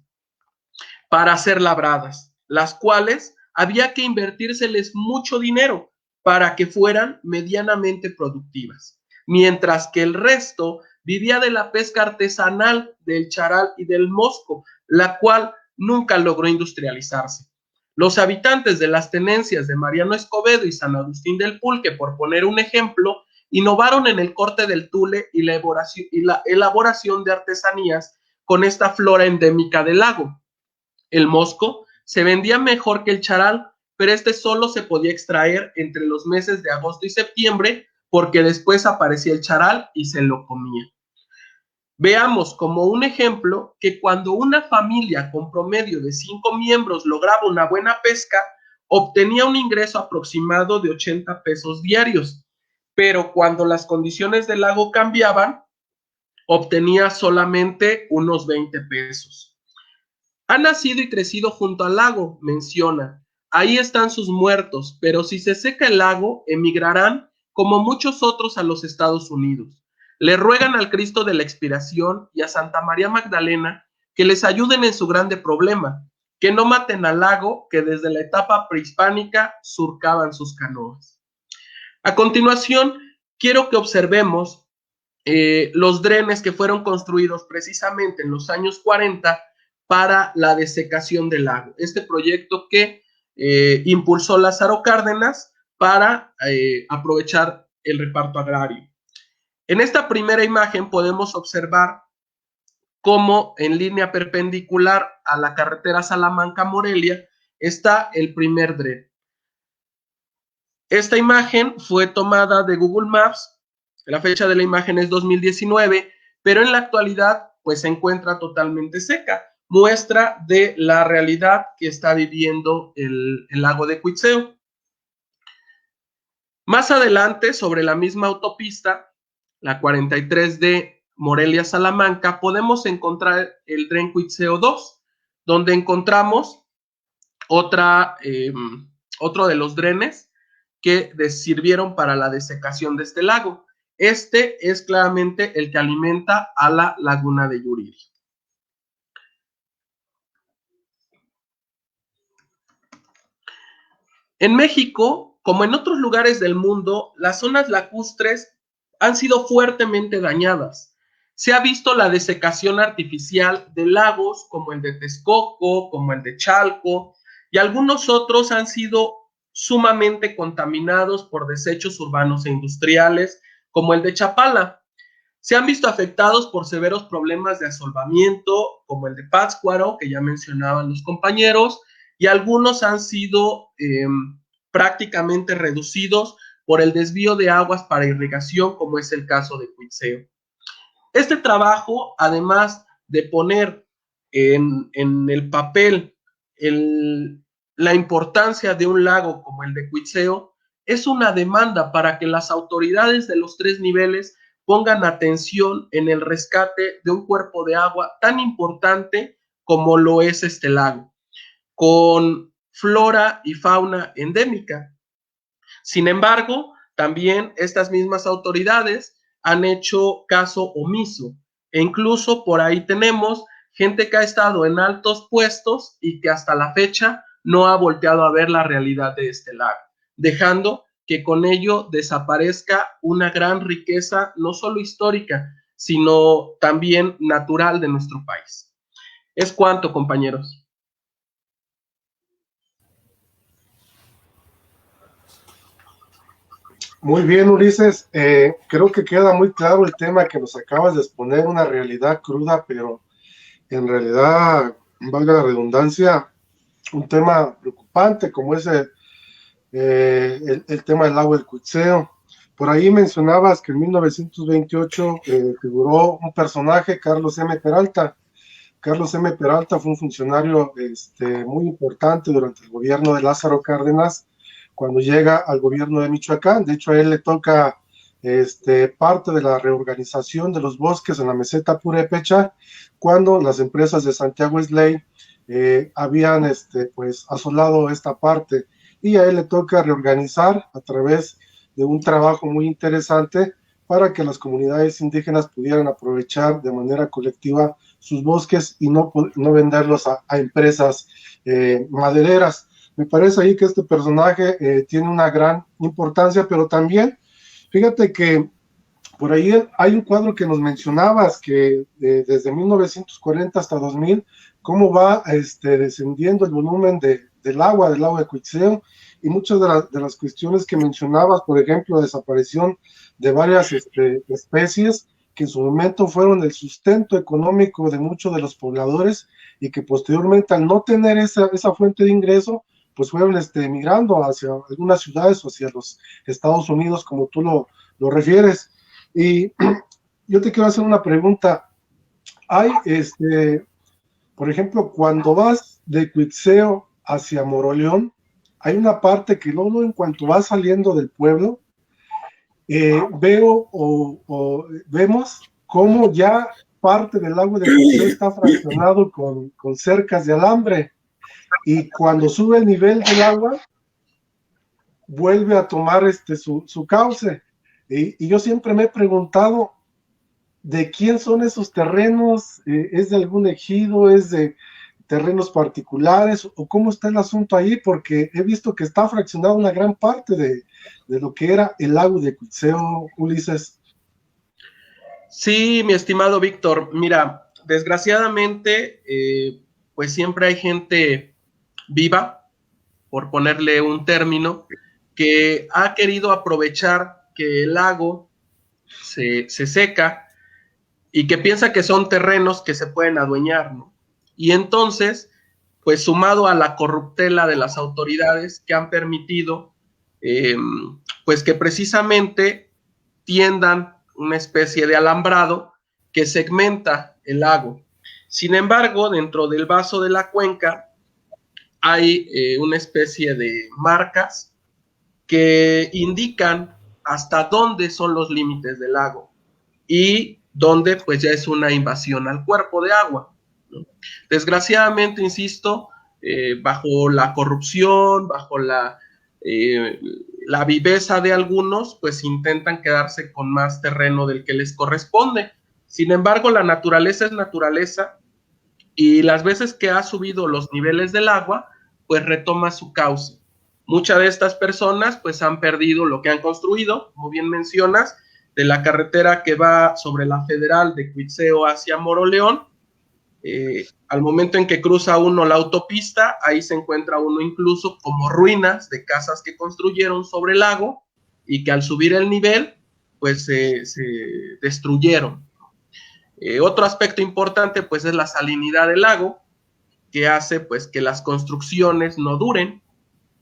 D: para ser labradas, las cuales había que invertírseles mucho dinero para que fueran medianamente productivas, mientras que el resto vivía de la pesca artesanal, del charal y del mosco, la cual nunca logró industrializarse. Los habitantes de las tenencias de Mariano Escobedo y San Agustín del Pulque, por poner un ejemplo, innovaron en el corte del tule y la elaboración de artesanías con esta flora endémica del lago. El mosco se vendía mejor que el charal, pero este solo se podía extraer entre los meses de agosto y septiembre, porque después aparecía el charal y se lo comía. Veamos como un ejemplo que cuando una familia con promedio de 5 miembros lograba una buena pesca, obtenía un ingreso aproximado de 80 pesos diarios, pero cuando las condiciones del lago cambiaban, obtenía solamente unos 20 pesos. Ha nacido y crecido junto al lago, menciona. Ahí están sus muertos, pero si se seca el lago, emigrarán como muchos otros a los Estados Unidos. Le ruegan al Cristo de la Expiración y a Santa María Magdalena que les ayuden en su grande problema, que no maten al lago que desde la etapa prehispánica surcaban sus canoas. A continuación, quiero que observemos los drenes que fueron construidos precisamente en los años 40 para la desecación del lago. Este proyecto que impulsó Lázaro Cárdenas para aprovechar el reparto agrario. En esta primera imagen podemos observar cómo en línea perpendicular a la carretera Salamanca-Morelia está el primer dren. Esta imagen fue tomada de Google Maps, la fecha de la imagen es 2019, pero en la actualidad pues se encuentra totalmente seca, muestra de la realidad que está viviendo el lago de Cuitzeo. Más adelante, sobre la misma autopista, la 43 de Morelia-Salamanca, podemos encontrar el dren Cuitzeo 2, donde encontramos otro de los drenes que sirvieron para la desecación de este lago. Este es claramente el que alimenta a la laguna de Yuriria. En México, como en otros lugares del mundo, las zonas lacustres han sido fuertemente dañadas. Se ha visto la desecación artificial de lagos como el de Texcoco, como el de Chalco, y algunos otros han sido sumamente contaminados por desechos urbanos e industriales, como el de Chapala. Se han visto afectados por severos problemas de asolvamiento, como el de Pátzcuaro, que ya mencionaban los compañeros, y algunos han sido prácticamente reducidos por el desvío de aguas para irrigación, como es el caso de Cuitzeo. Este trabajo, además de poner en el papel la importancia de un lago como el de Cuitzeo, es una demanda para que las autoridades de los 3 niveles pongan atención en el rescate de un cuerpo de agua tan importante como lo es este lago, con flora y fauna endémica. Sin embargo, también estas mismas autoridades han hecho caso omiso E incluso por ahí tenemos gente que ha estado en altos puestos y que hasta la fecha no ha volteado a ver la realidad de este lago, dejando que con ello desaparezca una gran riqueza, no solo histórica, sino también natural de nuestro país. Es cuanto, compañeros.
A: Muy bien, Ulises. Creo que queda muy claro el tema que nos acabas de exponer, una realidad cruda, pero en realidad, valga la redundancia, un tema preocupante como es el tema del agua del Cuitzeo. Por ahí mencionabas que en 1928 figuró un personaje, Carlos M. Peralta. Carlos M. Peralta fue un funcionario muy importante durante el gobierno de Lázaro Cárdenas, cuando llega al gobierno de Michoacán. De hecho, a él le toca parte de la reorganización de los bosques en la meseta Purépecha, cuando las empresas de Santiago Islay habían pues asolado esta parte, y a él le toca reorganizar a través de un trabajo muy interesante para que las comunidades indígenas pudieran aprovechar de manera colectiva sus bosques y no venderlos a empresas madereras. Me parece ahí que este personaje tiene una gran importancia, pero también, fíjate que por ahí hay un cuadro que nos mencionabas, que desde 1940 hasta 2000, cómo va descendiendo el volumen del agua de Cuitzeo, y muchas de las cuestiones que mencionabas, por ejemplo, la desaparición de varias especies, que en su momento fueron el sustento económico de muchos de los pobladores, y que posteriormente, al no tener esa fuente de ingreso, pues fueron migrando hacia algunas ciudades o hacia los Estados Unidos, como tú lo refieres. Y yo te quiero hacer una pregunta. Hay, por ejemplo, cuando vas de Cuitzeo hacia Moroleón, hay una parte que luego, en cuanto vas saliendo del pueblo, vemos cómo ya parte del agua de Cuitzeo está fraccionado con cercas de alambre, y cuando sube el nivel del agua, vuelve a tomar su cauce. Y yo siempre me he preguntado, ¿de quién son esos terrenos? ¿Es de algún ejido? ¿Es de terrenos particulares? ¿O cómo está el asunto ahí? Porque he visto que está fraccionada una gran parte de lo que era el lago de Cuitzeo, Ulises.
D: Sí, mi estimado Víctor, mira, desgraciadamente, pues siempre hay gente viva, por ponerle un término, que ha querido aprovechar que el lago se seca y que piensa que son terrenos que se pueden adueñar, ¿no? Y entonces, pues sumado a la corruptela de las autoridades que han permitido, pues que precisamente tiendan una especie de alambrado que segmenta el lago. Sin embargo, dentro del vaso de la cuenca hay una especie de marcas que indican hasta dónde son los límites del lago y dónde pues ya es una invasión al cuerpo de agua, ¿no? Desgraciadamente, insisto, bajo la corrupción, bajo la viveza de algunos, pues intentan quedarse con más terreno del que les corresponde. Sin embargo, la naturaleza es naturaleza, y las veces que ha subido los niveles del agua, pues retoma su cauce. Muchas de estas personas pues han perdido lo que han construido, como bien mencionas, de la carretera que va sobre la Federal de Cuitzeo hacia Moroleón. Al momento en que cruza uno la autopista, ahí se encuentra uno incluso como ruinas de casas que construyeron sobre el lago y que al subir el nivel pues se destruyeron. Otro aspecto importante pues es la salinidad del lago, que hace pues que las construcciones no duren.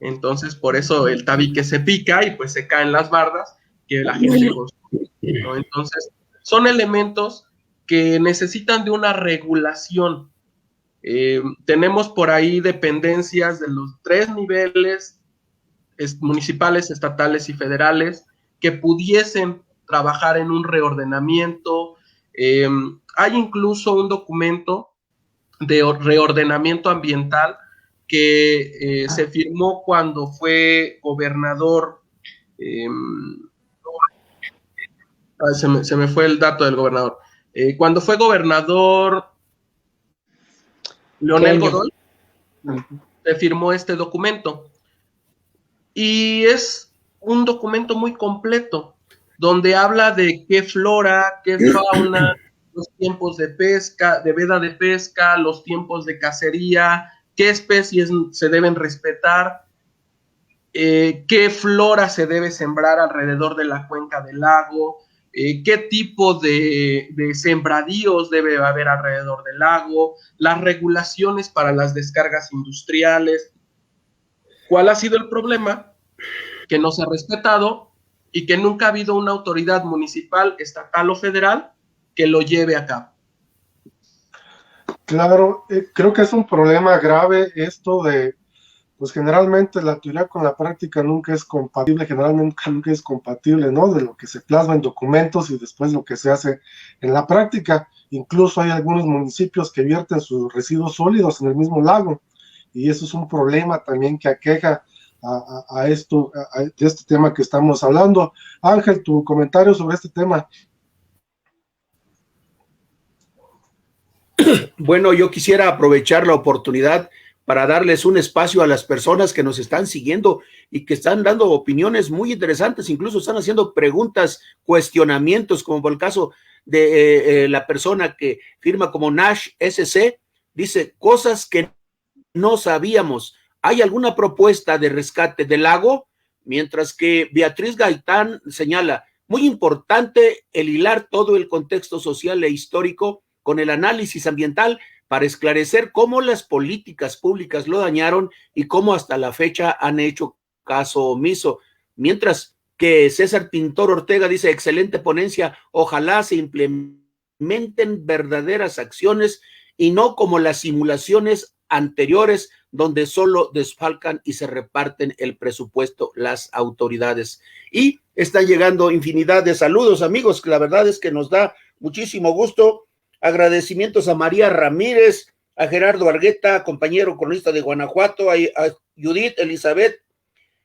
D: Entonces por eso el tabique se pica y pues se caen las bardas que la gente construye, ¿no? Entonces son elementos que necesitan de una regulación. Tenemos por ahí dependencias de los 3 niveles municipales, estatales y federales que pudiesen trabajar en un reordenamiento. Hay incluso un documento de reordenamiento ambiental que se firmó cuando fue gobernador. Se me fue el dato del gobernador. Cuando fue gobernador Leonel Godoy, se firmó este documento. Y es un documento muy completo, donde habla de qué flora, qué fauna, los tiempos de pesca, de veda de pesca, los tiempos de cacería, qué especies se deben respetar, qué flora se debe sembrar alrededor de la cuenca del lago, qué tipo de sembradíos debe haber alrededor del lago, las regulaciones para las descargas industriales. ¿Cuál ha sido el problema? Que no se ha respetado y que nunca ha habido una autoridad municipal, estatal o federal que lo lleve a cabo.
A: Claro, creo que es un problema grave esto de, pues generalmente la teoría con la práctica nunca es compatible, generalmente nunca es compatible, ¿no? De lo que se plasma en documentos y después lo que se hace en la práctica. Incluso hay algunos municipios que vierten sus residuos sólidos en el mismo lago, y eso es un problema también que aqueja a este tema que estamos hablando. Ángel, tu comentario sobre este tema.
C: Bueno, yo quisiera aprovechar la oportunidad para darles un espacio a las personas que nos están siguiendo y que están dando opiniones muy interesantes, incluso están haciendo preguntas, cuestionamientos, como por el caso de la persona que firma como Nash SC, dice cosas que no sabíamos. ¿Hay alguna propuesta de rescate del lago? Mientras que Beatriz Gaitán señala, muy importante el hilar todo el contexto social e histórico con el análisis ambiental para esclarecer cómo las políticas públicas lo dañaron y cómo hasta la fecha han hecho caso omiso. Mientras que César Pintor Ortega dice, excelente ponencia, ojalá se implementen verdaderas acciones y no como las simulaciones anteriores donde solo desfalcan y se reparten el presupuesto las autoridades. Y están llegando infinidad de saludos, amigos, que la verdad es que nos da muchísimo gusto. Agradecimientos a María Ramírez, a Gerardo Argueta, compañero cronista de Guanajuato, a Judith Elizabeth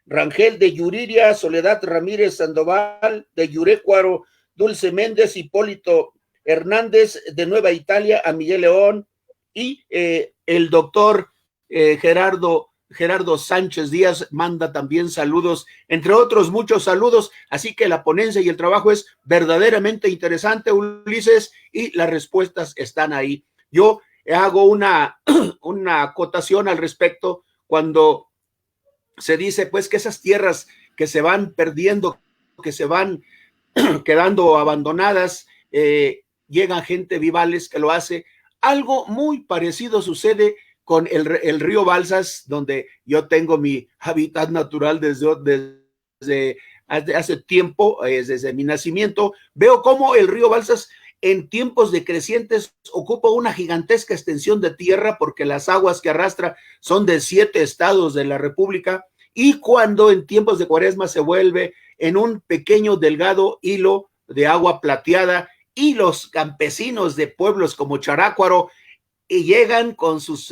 C: Rangel de Yuriria, Soledad Ramírez Sandoval de Yurecuaro, Dulce Méndez, Hipólito Hernández de Nueva Italia, a Miguel León y el doctor Gerardo Sánchez Díaz manda también saludos, entre otros muchos saludos, así que la ponencia y el trabajo es verdaderamente interesante, Ulises, y las respuestas están ahí. Yo hago una acotación al respecto cuando se dice pues que esas tierras que se van perdiendo, que se van quedando abandonadas, llegan gente vivales que lo hace. Algo muy parecido sucede con el río Balsas, donde yo tengo mi hábitat natural desde hace tiempo, desde mi nacimiento. Veo cómo el río Balsas en tiempos decrecientes ocupa una gigantesca extensión de tierra porque las aguas que arrastra son de 7 estados de la República, y cuando en tiempos de cuaresma se vuelve en un pequeño delgado hilo de agua plateada, y los campesinos de pueblos como Charácuaro y llegan con sus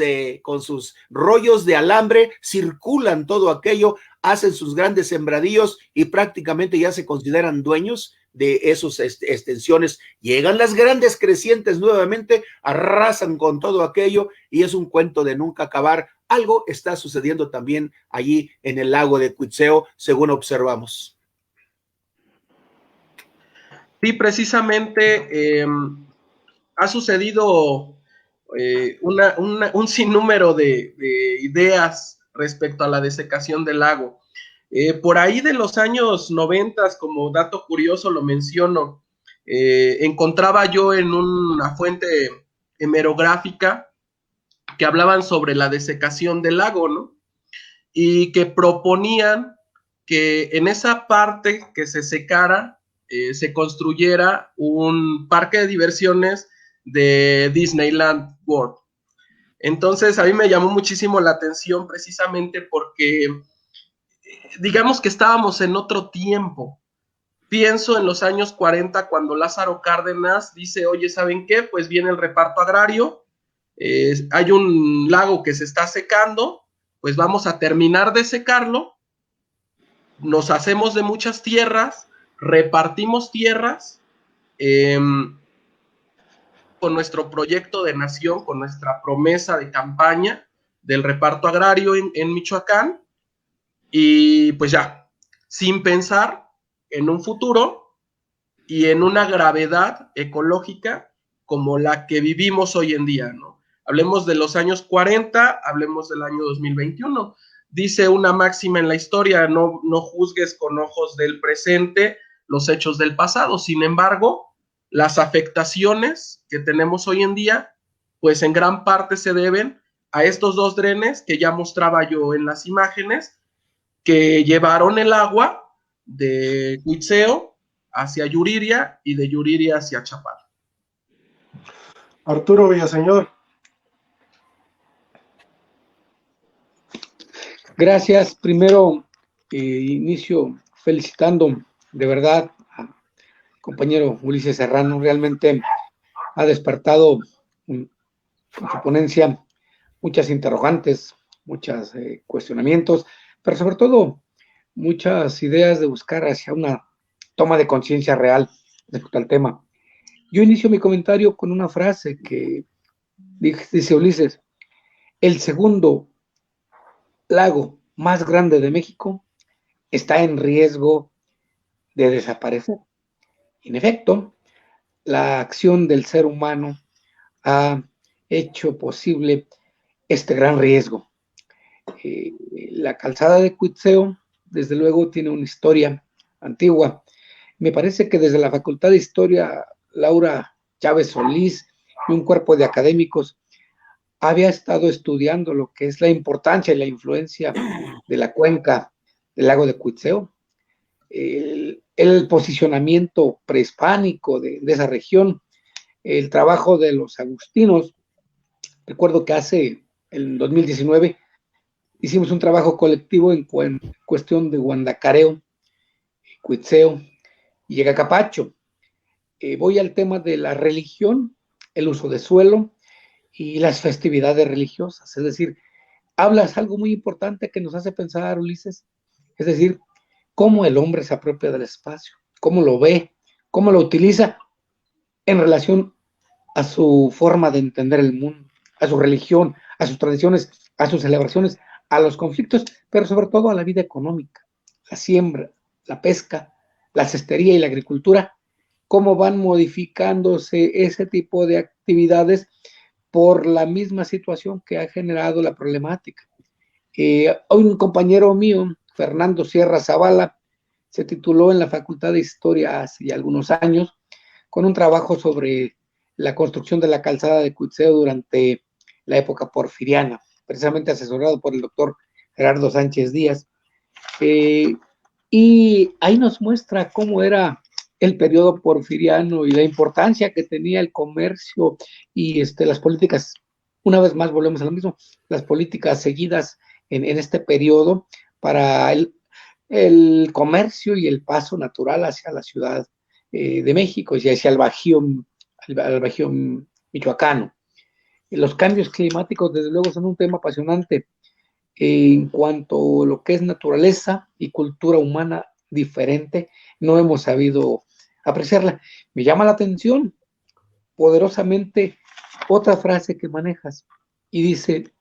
C: rollos de alambre, circulan todo aquello, hacen sus grandes sembradíos y prácticamente ya se consideran dueños de esas extensiones. Llegan las grandes crecientes nuevamente, arrasan con todo aquello y es un cuento de nunca acabar. Algo está sucediendo también allí en el lago de Cuitzeo, según observamos.
D: Sí, precisamente ha sucedido un sinnúmero de ideas respecto a la desecación del lago. Por ahí de los años 90, como dato curioso lo menciono, encontraba yo en una fuente hemerográfica que hablaban sobre la desecación del lago, ¿no? Y que proponían que en esa parte que se secara, se construyera un parque de diversiones de Disneyland World. Entonces a mí me llamó muchísimo la atención precisamente porque digamos que estábamos en otro tiempo. Pienso en los años 40 cuando Lázaro Cárdenas dice, oye, ¿saben qué? Pues viene el reparto agrario, hay un lago que se está secando, pues vamos a terminar de secarlo, nos hacemos de muchas tierras, repartimos tierras, con nuestro proyecto de nación, con nuestra promesa de campaña del reparto agrario en Michoacán, y pues ya, sin pensar en un futuro y en una gravedad ecológica como la que vivimos hoy en día, ¿no? Hablemos de los años 40, hablemos del año 2021. Dice una máxima en la historia: no juzgues con ojos del presente los hechos del pasado. Sin embargo, las afectaciones que tenemos hoy en día, pues en gran parte se deben a estos dos drenes que ya mostraba yo en las imágenes, que llevaron el agua de Cuitzeo hacia Yuriria y de Yuriria hacia Chapala.
A: Arturo Villaseñor.
B: Gracias. Primero, inicio felicitando de verdad al compañero Ulises Serrano. Realmente ha despertado con su ponencia muchas interrogantes, muchos cuestionamientos, pero sobre todo muchas ideas de buscar hacia una toma de conciencia real respecto al tema. Yo inicio mi comentario con una frase que dice Ulises: el segundo lago más grande de México está en riesgo de desaparecer. En efecto, la acción del ser humano ha hecho posible este gran riesgo. La calzada de Cuitzeo, desde luego, tiene una historia antigua. Me parece que desde la Facultad de Historia, Laura Chávez Solís y un cuerpo de académicos había estado estudiando lo que es la importancia y la influencia de la cuenca del lago de Cuitzeo, el posicionamiento prehispánico de esa región, el trabajo de los agustinos. Recuerdo que en 2019, hicimos un trabajo colectivo en cuestión de Guandacareo, Cuitzeo y Yegacapacho. Voy al tema de la religión, el uso de suelo y las festividades religiosas. Es decir, hablas algo muy importante que nos hace pensar, Ulises, es decir, cómo el hombre se apropia del espacio, cómo lo ve, cómo lo utiliza en relación a su forma de entender el mundo, a su religión, a sus tradiciones, a sus celebraciones, a los conflictos, pero sobre todo a la vida económica, la siembra, la pesca, la cestería y la agricultura, cómo van modificándose ese tipo de actividades por la misma situación que ha generado la problemática. Hoy un compañero mío, Fernando Sierra Zavala, se tituló en la Facultad de Historia hace ya algunos años con un trabajo sobre la construcción de la calzada de Cuitzeo durante la época porfiriana, precisamente asesorado por el doctor Gerardo Sánchez Díaz. Y ahí nos muestra cómo era el periodo porfiriano y la importancia que tenía el comercio y las políticas. Una vez más volvemos a lo mismo, las políticas seguidas en este periodo para el comercio y el paso natural hacia la Ciudad de México y hacia el Bajío michoacano. Los cambios climáticos, desde luego, son un tema apasionante en cuanto a lo que es naturaleza y cultura humana diferente. No hemos sabido apreciarla. Me llama la atención poderosamente otra frase que manejas y dice: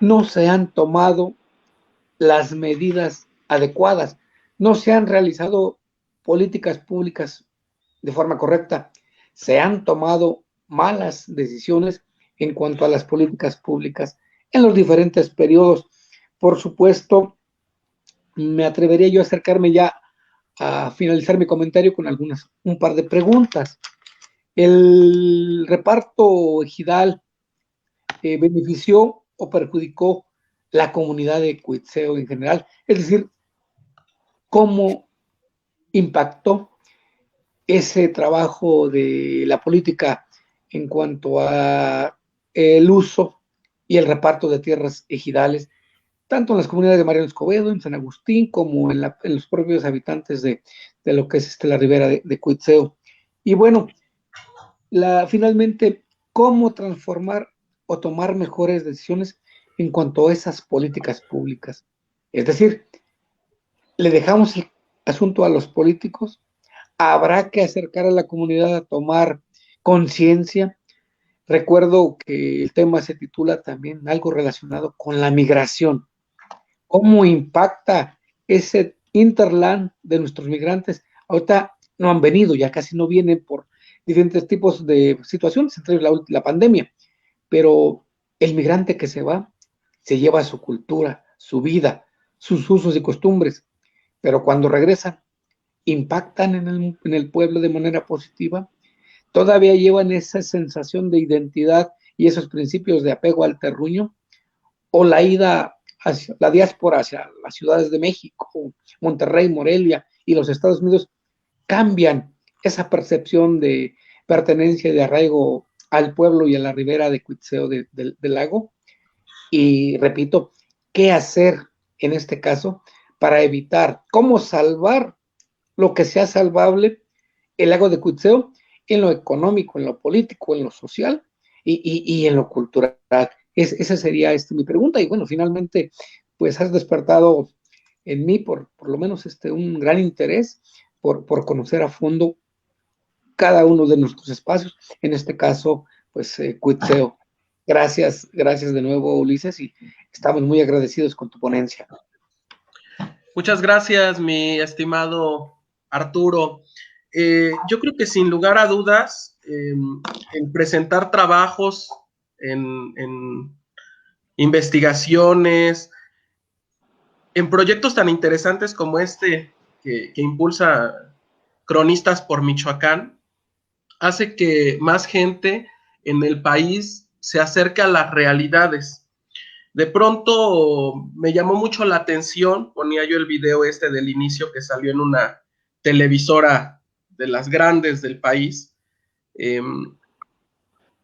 B: no se han tomado las medidas adecuadas, no se han realizado políticas públicas de forma correcta, se han tomado malas decisiones en cuanto a las políticas públicas en los diferentes periodos. Por supuesto, me atrevería yo a acercarme ya a finalizar mi comentario con un par de preguntas. ¿El reparto ejidal benefició o perjudicó la comunidad de Cuitzeo en general? Es decir, ¿cómo impactó ese trabajo de la política en cuanto a el uso y el reparto de tierras ejidales, tanto en las comunidades de Mariano Escobedo, en San Agustín, como en los propios habitantes de lo que es la ribera de Cuitzeo? Y bueno, finalmente, ¿cómo transformar o tomar mejores decisiones en cuanto a esas políticas públicas? Es decir, ¿le dejamos el asunto a los políticos? ¿Habrá que acercar a la comunidad a tomar conciencia. Recuerdo que el tema se titula también algo relacionado con la migración. ¿Cómo impacta ese interland de nuestros migrantes? Ahorita no han venido, ya casi no vienen por diferentes tipos de situaciones, entre la pandemia, pero el migrante que se va se lleva su cultura, su vida, sus usos y costumbres, pero cuando regresan, impactan en el pueblo de manera positiva, todavía llevan esa sensación de identidad y esos principios de apego al terruño, o la ida hacia la diáspora, hacia las ciudades de México, Monterrey, Morelia y los Estados Unidos, cambian esa percepción de pertenencia y de arraigo al pueblo y a la ribera de Cuitzeo del lago. Y repito, ¿qué hacer en este caso para evitar, cómo salvar lo que sea salvable el lago de Cuitzeo en lo económico, en lo político, en lo social y en lo cultural? Esa sería mi pregunta. Y bueno, finalmente, pues has despertado en mí por lo menos un gran interés por conocer a fondo cada uno de nuestros espacios, en este caso, pues Cuitzeo. Gracias de nuevo, Ulises, y estamos muy agradecidos con tu ponencia.
D: Muchas gracias, mi estimado Arturo. Yo creo que sin lugar a dudas, en presentar trabajos, en investigaciones, en proyectos tan interesantes como este que impulsa Cronistas por Michoacán, hace que más gente en el país se acerque a las realidades. De pronto me llamó mucho la atención, ponía yo el video del inicio que salió en una televisora de las grandes del país.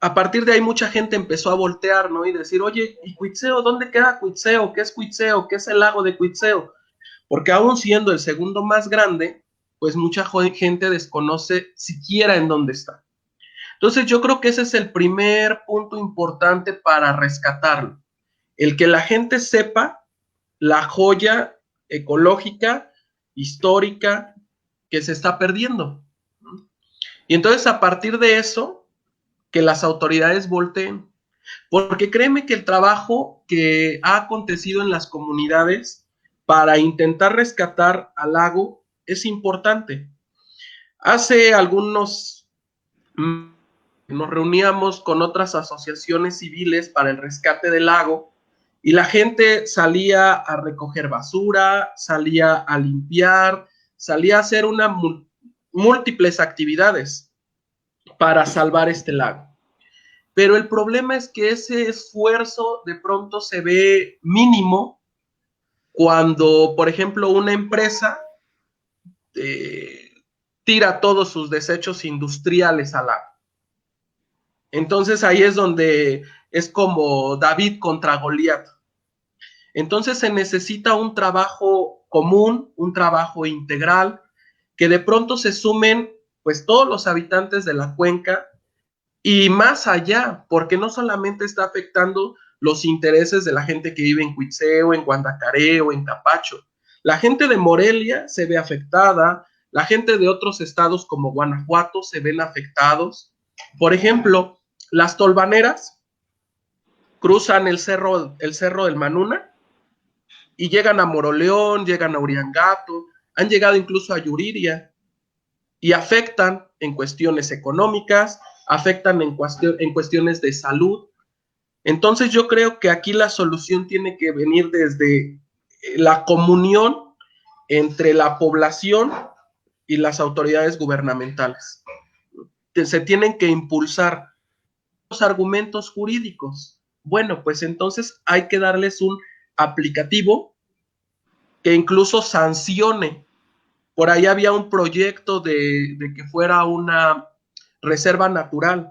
D: A partir de ahí mucha gente empezó a voltear, ¿no? Y decir, oye, ¿y Cuitzeo? ¿Dónde queda Cuitzeo? ¿Qué es Cuitzeo? ¿Qué es el lago de Cuitzeo? Porque aún siendo el segundo más grande, pues mucha gente desconoce siquiera en dónde está. Entonces yo creo que ese es el primer punto importante para rescatarlo. El que la gente sepa la joya ecológica, histórica, que se está perdiendo. Y entonces a partir de eso, que las autoridades volteen. Porque créeme que el trabajo que ha acontecido en las comunidades para intentar rescatar al lago es importante. Hace algunos nos reuníamos con otras asociaciones civiles para el rescate del lago y la gente salía a recoger basura, salía a limpiar, salía a hacer múltiples actividades para salvar este lago. Pero el problema es que ese esfuerzo de pronto se ve mínimo cuando, por ejemplo, una empresa tira todos sus desechos industriales al lago. Entonces ahí es donde es como David contra Goliat. Entonces se necesita un trabajo común, un trabajo integral, que de pronto se sumen pues todos los habitantes de la cuenca y más allá, porque no solamente está afectando los intereses de la gente que vive en Cuitzeo, en Guandacaré o en Capacho. La gente de Morelia se ve afectada, la gente de otros estados como Guanajuato se ven afectados. Por ejemplo, las tolvaneras cruzan el cerro del Manuna y llegan a Moroleón, llegan a Uriangato, han llegado incluso a Yuriria y afectan en cuestiones económicas, afectan en cuestiones de salud. Entonces yo creo que aquí la solución tiene que venir desde la comunión entre la población y las autoridades gubernamentales. Se tienen que impulsar los argumentos jurídicos. Bueno, pues entonces hay que darles un aplicativo que incluso sancione. Por ahí había un proyecto de que fuera una reserva natural.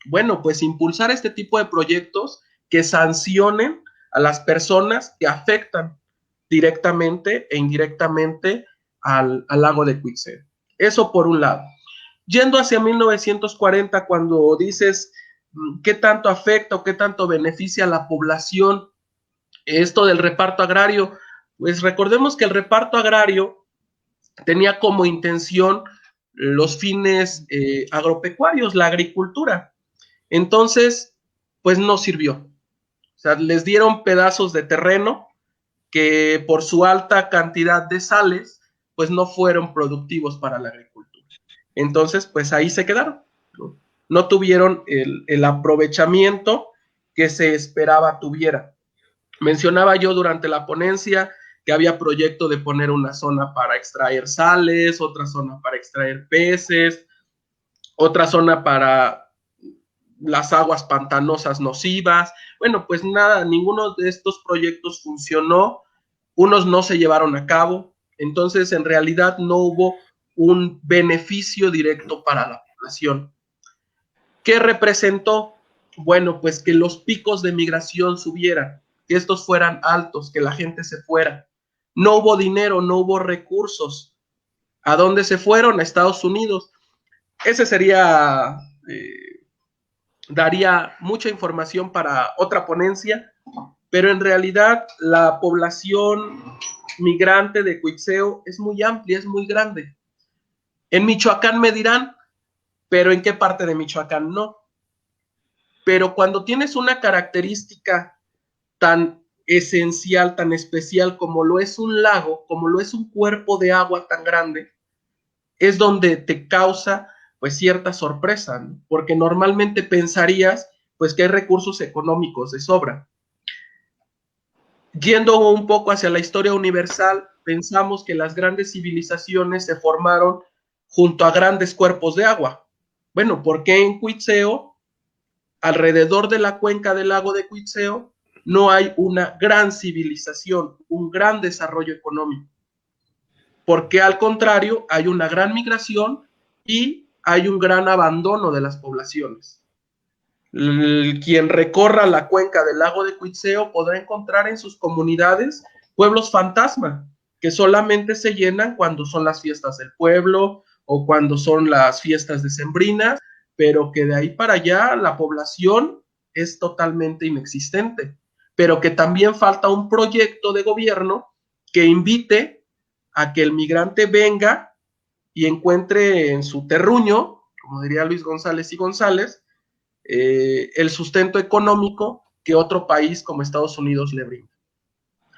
D: Bueno, pues impulsar este tipo de proyectos que sancionen a las personas que afectan directamente e indirectamente al lago de Cuitzeo. Eso por un lado. Yendo hacia 1940, cuando dices qué tanto afecta o qué tanto beneficia a la población esto del reparto agrario, pues recordemos que el reparto agrario tenía como intención los fines agropecuarios, la agricultura. Entonces, pues no sirvió. O sea, les dieron pedazos de terreno que por su alta cantidad de sales, pues no fueron productivos para la agricultura. Entonces, pues ahí se quedaron. No tuvieron el aprovechamiento que se esperaba tuviera. Mencionaba yo durante la ponencia que había proyecto de poner una zona para extraer sales, otra zona para extraer peces, otra zona para las aguas pantanosas nocivas. Bueno, pues nada, ninguno de estos proyectos funcionó, unos no se llevaron a cabo, entonces en realidad no hubo un beneficio directo para la población. ¿Qué representó? Bueno, pues que los picos de migración subieran, que estos fueran altos, que la gente se fuera. No hubo dinero, no hubo recursos. ¿A dónde se fueron? A Estados Unidos. Ese sería, daría mucha información para otra ponencia, pero en realidad la población migrante de Cuitzeo es muy amplia, es muy grande. En Michoacán me dirán, pero ¿en qué parte de Michoacán no? Pero cuando tienes una característica tan esencial, tan especial como lo es un lago, como lo es un cuerpo de agua tan grande, es donde te causa pues cierta sorpresa, ¿no? Porque normalmente pensarías pues que hay recursos económicos de sobra. Yendo un poco hacia la historia universal, pensamos que las grandes civilizaciones se formaron junto a grandes cuerpos de agua. Bueno, ¿por qué en Cuitzeo, alrededor de la cuenca del lago de Cuitzeo, no hay una gran civilización, un gran desarrollo económico? Porque al contrario, hay una gran migración y hay un gran abandono de las poblaciones. Quien recorra la cuenca del lago de Cuitzeo podrá encontrar en sus comunidades pueblos fantasma, que solamente se llenan cuando son las fiestas del pueblo o cuando son las fiestas decembrinas, pero que de ahí para allá la población es totalmente inexistente, pero que también falta un proyecto de gobierno que invite a que el migrante venga y encuentre en su terruño, como diría Luis González y González, el sustento económico que otro país como Estados Unidos le brinda,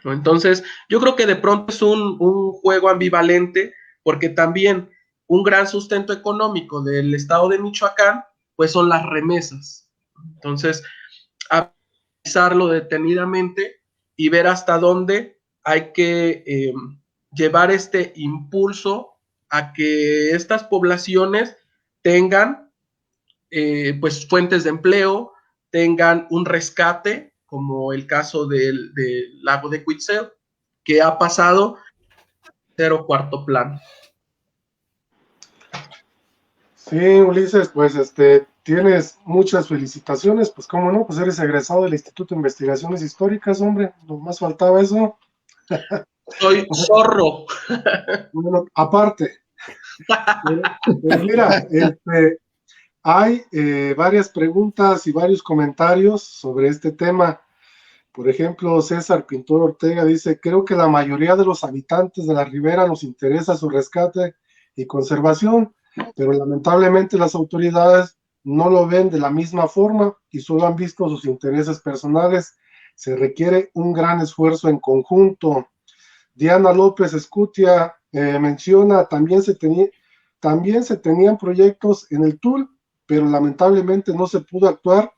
D: ¿no? Entonces, yo creo que de pronto es un juego ambivalente, porque también un gran sustento económico del estado de Michoacán, pues son las remesas. Entonces, analizarlo detenidamente y ver hasta dónde hay que llevar este impulso a que estas poblaciones tengan pues fuentes de empleo, tengan un rescate, como el caso del lago de Cuitzeo, que ha pasado tercer o cuarto plano.
A: Sí, Ulises, pues tienes muchas felicitaciones, pues cómo no, pues eres egresado del Instituto de Investigaciones Históricas, hombre, nomás faltaba eso.
D: Soy zorro.
A: Bueno, aparte, pero mira, hay varias preguntas y varios comentarios sobre este tema. Por ejemplo, César Pintor Ortega dice, creo que la mayoría de los habitantes de la ribera nos interesa su rescate y conservación, pero lamentablemente las autoridades no lo ven de la misma forma y solo han visto sus intereses personales. Se requiere un gran esfuerzo en conjunto. Diana López Escutia menciona, también se tenían proyectos en el TUL, pero lamentablemente no se pudo actuar,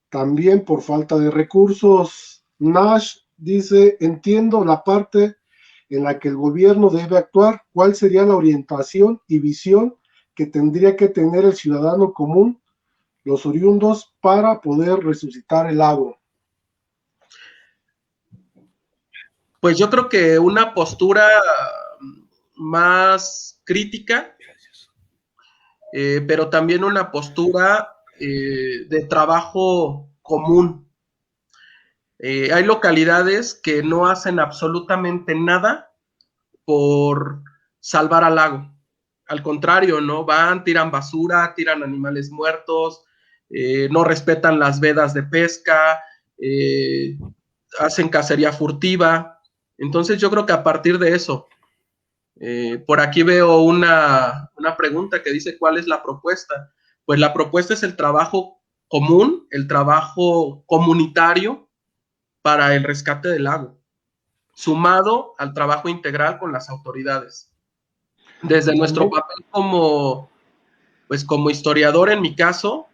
A: también por falta de recursos. Nash dice, entiendo la parte en la que el gobierno debe actuar, ¿cuál sería la orientación y visión que tendría que tener el ciudadano común, los oriundos, para poder resucitar el lago?
D: Pues yo creo que una postura más crítica, pero también una postura de trabajo común. Hay localidades que no hacen absolutamente nada por salvar al lago. Al contrario, ¿no? Van, tiran basura, tiran animales muertos, no respetan las vedas de pesca, hacen cacería furtiva. Entonces yo creo que a partir de eso, por aquí veo una una pregunta que dice ¿cuál es la propuesta? Pues la propuesta es el trabajo común, el trabajo comunitario para el rescate del lago, sumado al trabajo integral con las autoridades. Desde nuestro papel como historiador, en mi caso,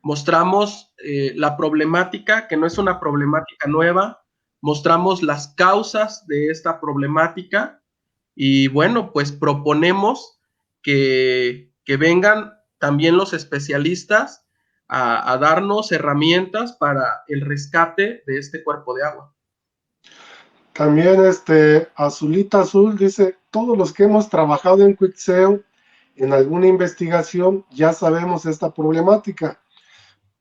D: mostramos la problemática, que no es una problemática nueva, mostramos las causas de esta problemática y bueno, pues proponemos que vengan también los especialistas a darnos herramientas para el rescate de este cuerpo de agua.
A: También Azulita Azul dice, todos los que hemos trabajado en Cuitzeo en alguna investigación ya sabemos esta problemática.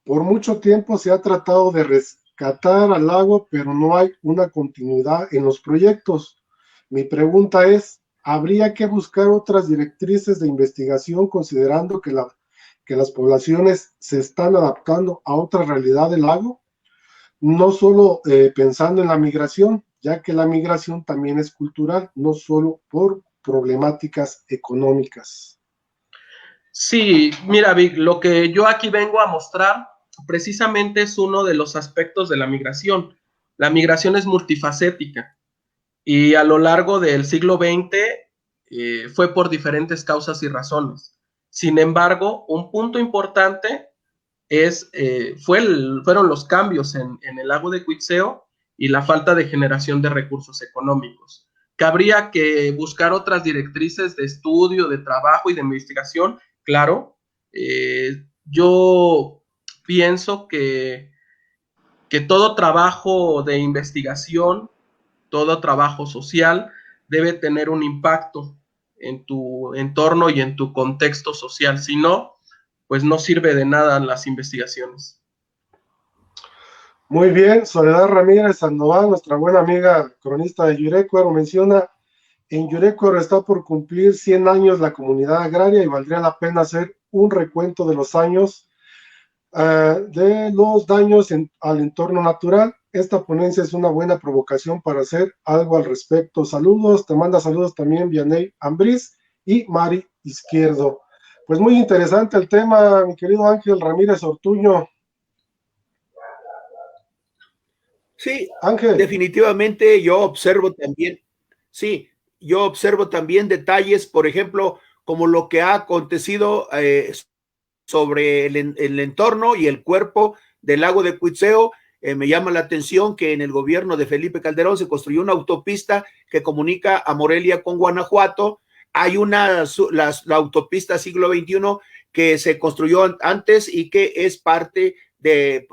A: Por mucho tiempo se ha tratado de rescatar al agua, pero no hay una continuidad en los proyectos. Mi pregunta es, ¿habría que buscar otras directrices de investigación considerando que las poblaciones se están adaptando a otra realidad del lago? No solo pensando en la migración, ya que la migración también es cultural, no solo por problemáticas económicas.
D: Sí, mira, Vic, lo que yo aquí vengo a mostrar precisamente es uno de los aspectos de la migración. La migración es multifacética y a lo largo del siglo XX fue por diferentes causas y razones. Sin embargo, un punto importante fueron los cambios en el lago de Cuitzeo y la falta de generación de recursos económicos. ¿Cabría que buscar otras directrices de estudio, de trabajo y de investigación? Claro, yo pienso que todo trabajo de investigación, todo trabajo social debe tener un impacto en tu entorno y en tu contexto social. Si no, pues no sirve de nada las investigaciones.
A: Muy bien, Soledad Ramírez Sandoval, nuestra buena amiga cronista de Yurecuaro, menciona, en Yurecuaro está por cumplir 100 años la comunidad agraria y valdría la pena hacer un recuento de los años de los daños al entorno natural. Esta ponencia es una buena provocación para hacer algo al respecto. Saludos, te manda saludos también Vianey Ambriz y Mari Izquierdo. Pues muy interesante el tema, mi querido Ángel Ramírez Ortuño.
C: Sí,
A: Ángel.
C: Definitivamente yo observo también detalles, por ejemplo, como lo que ha acontecido sobre el entorno y el cuerpo del lago de Cuitzeo. Me llama la atención que en el gobierno de Felipe Calderón se construyó una autopista que comunica a Morelia con Guanajuato. Hay la autopista siglo XXI que se construyó antes y que es parte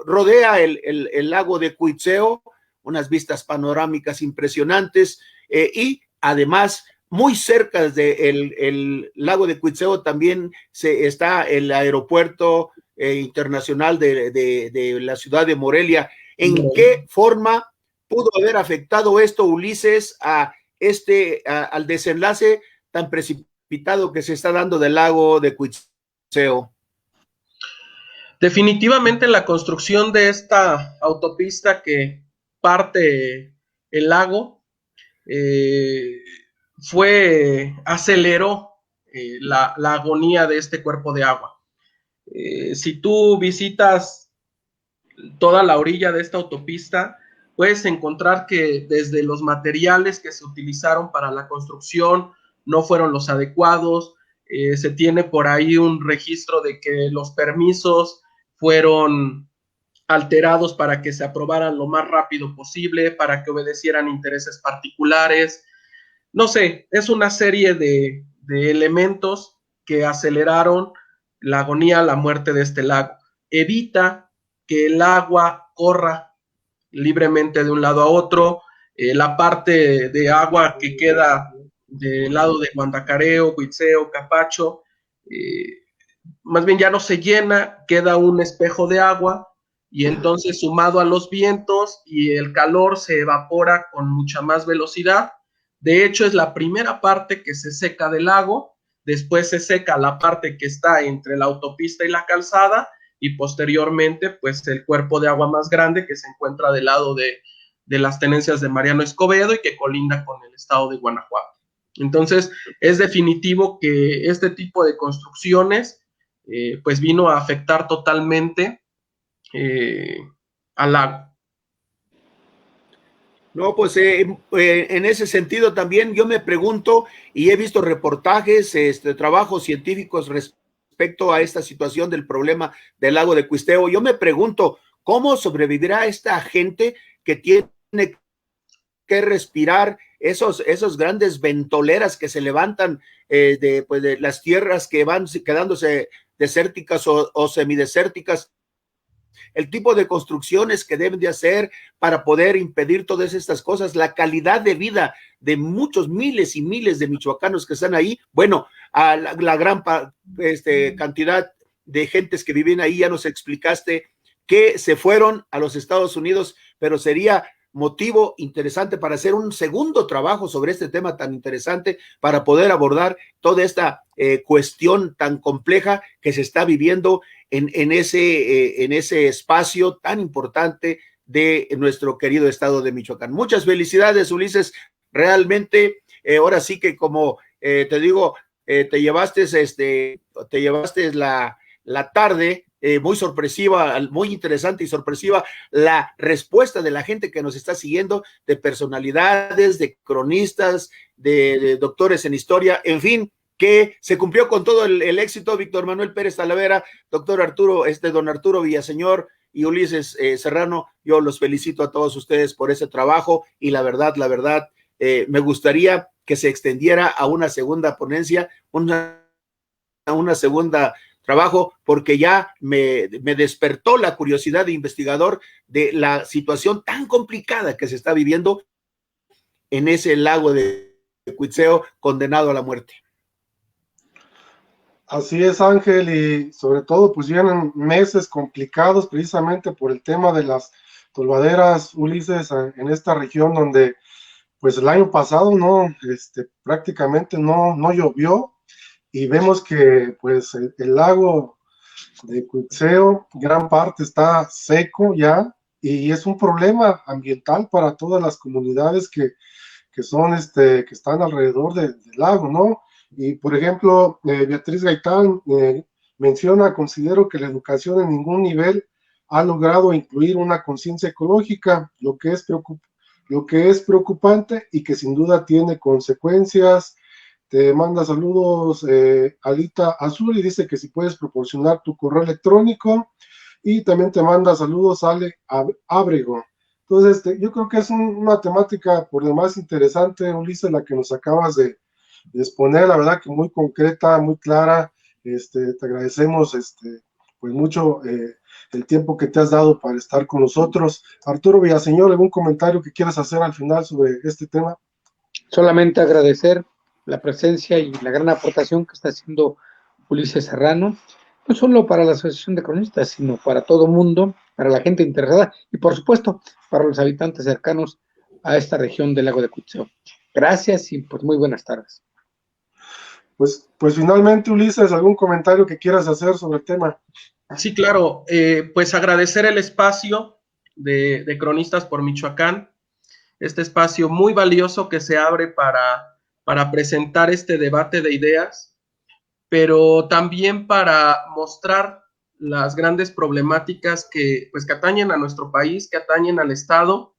C: rodea el lago de Cuitzeo, unas vistas panorámicas impresionantes, y además muy cerca del lago de Cuitzeo también está el aeropuerto internacional de la ciudad de Morelia. ¿En qué forma pudo haber afectado esto, Ulises, al desenlace tan precipitado que se está dando del lago de Cuitzeo?
D: Definitivamente la construcción de esta autopista que parte el lago aceleró la agonía de este cuerpo de agua. Si tú visitas toda la orilla de esta autopista, puedes encontrar que desde los materiales que se utilizaron para la construcción no fueron los adecuados. Se tiene por ahí un registro de que los permisos fueron alterados para que se aprobaran lo más rápido posible, para que obedecieran intereses particulares. No sé, es una serie de elementos que aceleraron la agonía, la muerte de este lago. Evita que el agua corra libremente de un lado a otro. La parte de agua que queda del lado de Guandacareo, Cuitzeo, Capacho, más bien ya no se llena, queda un espejo de agua y entonces sumado a los vientos y el calor se evapora con mucha más velocidad. De hecho, es la primera parte que se seca del lago, después se seca la parte que está entre la autopista y la calzada y posteriormente pues el cuerpo de agua más grande que se encuentra del lado de las tenencias de Mariano Escobedo y que colinda con el estado de Guanajuato. Entonces, es definitivo que este tipo de construcciones, pues vino a afectar totalmente al lago.
C: No, pues en ese sentido también yo me pregunto y he visto reportajes, trabajos científicos respecto a esta situación del problema del lago de Cuisteo. Yo me pregunto, ¿cómo sobrevivirá esta gente que tiene que respirar esos grandes ventoleras que se levantan de las tierras que van quedándose desérticas o semidesérticas? El tipo de construcciones que deben de hacer para poder impedir todas estas cosas, la calidad de vida de muchos miles y miles de michoacanos que están ahí, bueno, a la gran cantidad de gentes que viven ahí, ya nos explicaste que se fueron a los Estados Unidos, pero sería motivo interesante para hacer un segundo trabajo sobre este tema tan interesante, para poder abordar toda esta cuestión tan compleja que se está viviendo en ese espacio tan importante de nuestro querido estado de Michoacán. Muchas felicidades, Ulises, realmente, ahora sí que como te digo, te llevaste la tarde, muy sorpresiva, muy interesante y sorpresiva la respuesta de la gente que nos está siguiendo, de personalidades, de cronistas, de doctores en historia, en fin, que se cumplió con todo el éxito. Víctor Manuel Pérez Talavera, don Arturo Villaseñor y Ulises Serrano, yo los felicito a todos ustedes por ese trabajo y la verdad, me gustaría que se extendiera a una segunda ponencia, una segunda trabajo, porque ya me despertó la curiosidad de investigador de la situación tan complicada que se está viviendo en ese lago de Cuitzeo condenado a la muerte.
A: Así es, Ángel, y sobre todo pues vienen meses complicados precisamente por el tema de las tolvaderas, Ulises, en esta región donde pues el año pasado prácticamente no llovió, y vemos que pues el lago de Cuitzeo, gran parte está seco ya, y es un problema ambiental para todas las comunidades que están alrededor del lago, ¿no? Y por ejemplo, Beatriz Gaitán menciona: considero que la educación en ningún nivel ha logrado incluir una conciencia ecológica, lo que es preocupante y que sin duda tiene consecuencias. Te manda saludos Alita Azul, y dice que si puedes proporcionar tu correo electrónico, y también te manda saludos Ale Ábrego. Entonces, yo creo que es una temática por demás interesante, Ulises, la que nos acabas de exponer, la verdad que muy concreta, muy clara. Te agradecemos pues mucho el tiempo que te has dado para estar con nosotros. Arturo Villaseñor, ¿algún comentario que quieras hacer al final sobre este tema?
B: Solamente agradecer la presencia y la gran aportación que está haciendo Ulises Serrano, no solo para la Asociación de Cronistas, sino para todo mundo, para la gente interesada y por supuesto para los habitantes cercanos a esta región del lago de Cuitzeo. Gracias y pues muy buenas tardes.
A: Pues finalmente, Ulises, ¿algún comentario que quieras hacer sobre el tema?
D: Sí, claro, pues agradecer el espacio de Cronistas por Michoacán, este espacio muy valioso que se abre para presentar este debate de ideas, pero también para mostrar las grandes problemáticas que atañen a nuestro país, que atañen al Estado,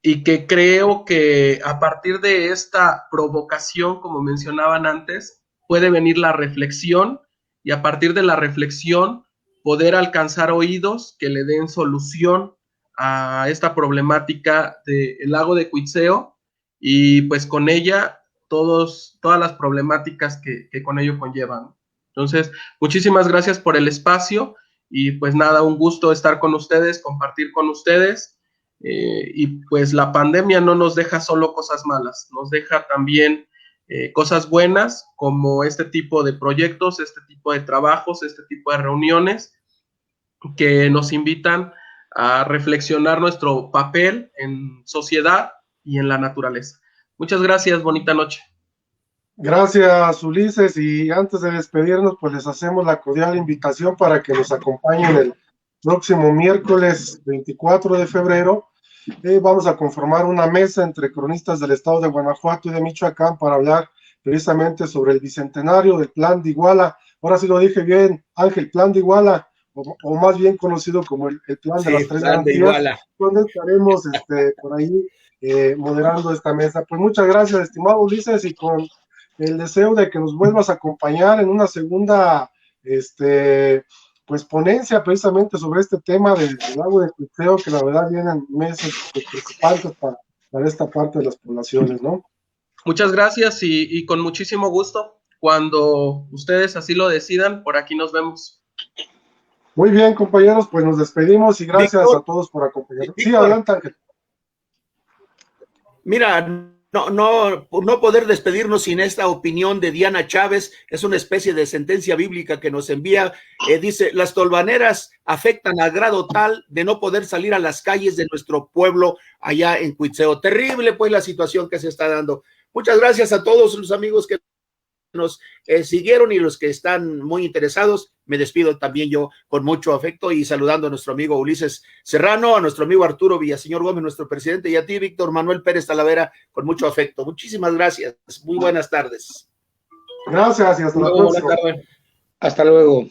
D: y que creo que a partir de esta provocación, como mencionaban antes, puede venir la reflexión, y a partir de la reflexión poder alcanzar oídos que le den solución a esta problemática del lago de Cuitzeo, y pues con ella todas las problemáticas que con ello conllevan. Entonces, muchísimas gracias por el espacio, y pues nada, un gusto estar con ustedes, compartir con ustedes. Y pues la pandemia no nos deja solo cosas malas, nos deja también cosas buenas, como este tipo de proyectos, este tipo de trabajos, este tipo de reuniones que nos invitan a reflexionar nuestro papel en sociedad y en la naturaleza. Muchas gracias, bonita noche.
A: Gracias, Ulises, y antes de despedirnos, pues les hacemos la cordial invitación para que nos acompañen el próximo miércoles 24 de febrero vamos a conformar una mesa entre cronistas del estado de Guanajuato y de Michoacán para hablar precisamente sobre el bicentenario del Plan de Iguala. Ahora sí lo dije bien, Ángel, Plan de Iguala, o más bien conocido como el plan de las tres garantías, donde estaremos por ahí moderando esta mesa. Pues muchas gracias, estimado Ulises, y con el deseo de que nos vuelvas a acompañar en una segunda pues ponencia precisamente sobre este tema del lago de Cuitzeo, que la verdad vienen meses preocupantes para esta parte de las poblaciones, ¿no?
D: Muchas gracias y con muchísimo gusto. Cuando ustedes así lo decidan, por aquí nos vemos.
A: Muy bien, compañeros, pues nos despedimos y gracias a todos por acompañarnos. Sí, adelante, Ángel.
C: Mira, no poder despedirnos sin esta opinión de Diana Chávez. Es una especie de sentencia bíblica que nos envía. Dice, las tolvaneras afectan al grado tal de no poder salir a las calles de nuestro pueblo allá en Cuitzeo. Terrible pues la situación que se está dando. Muchas gracias a todos los amigos que nos siguieron y los que están muy interesados. Me despido también yo con mucho afecto y saludando a nuestro amigo Ulises Serrano, a nuestro amigo Arturo Villaseñor Gómez, nuestro presidente, y a ti, Víctor Manuel Pérez Talavera, con mucho afecto. Muchísimas gracias. Muy buenas tardes.
A: Gracias y hasta la próxima.
B: Hasta luego.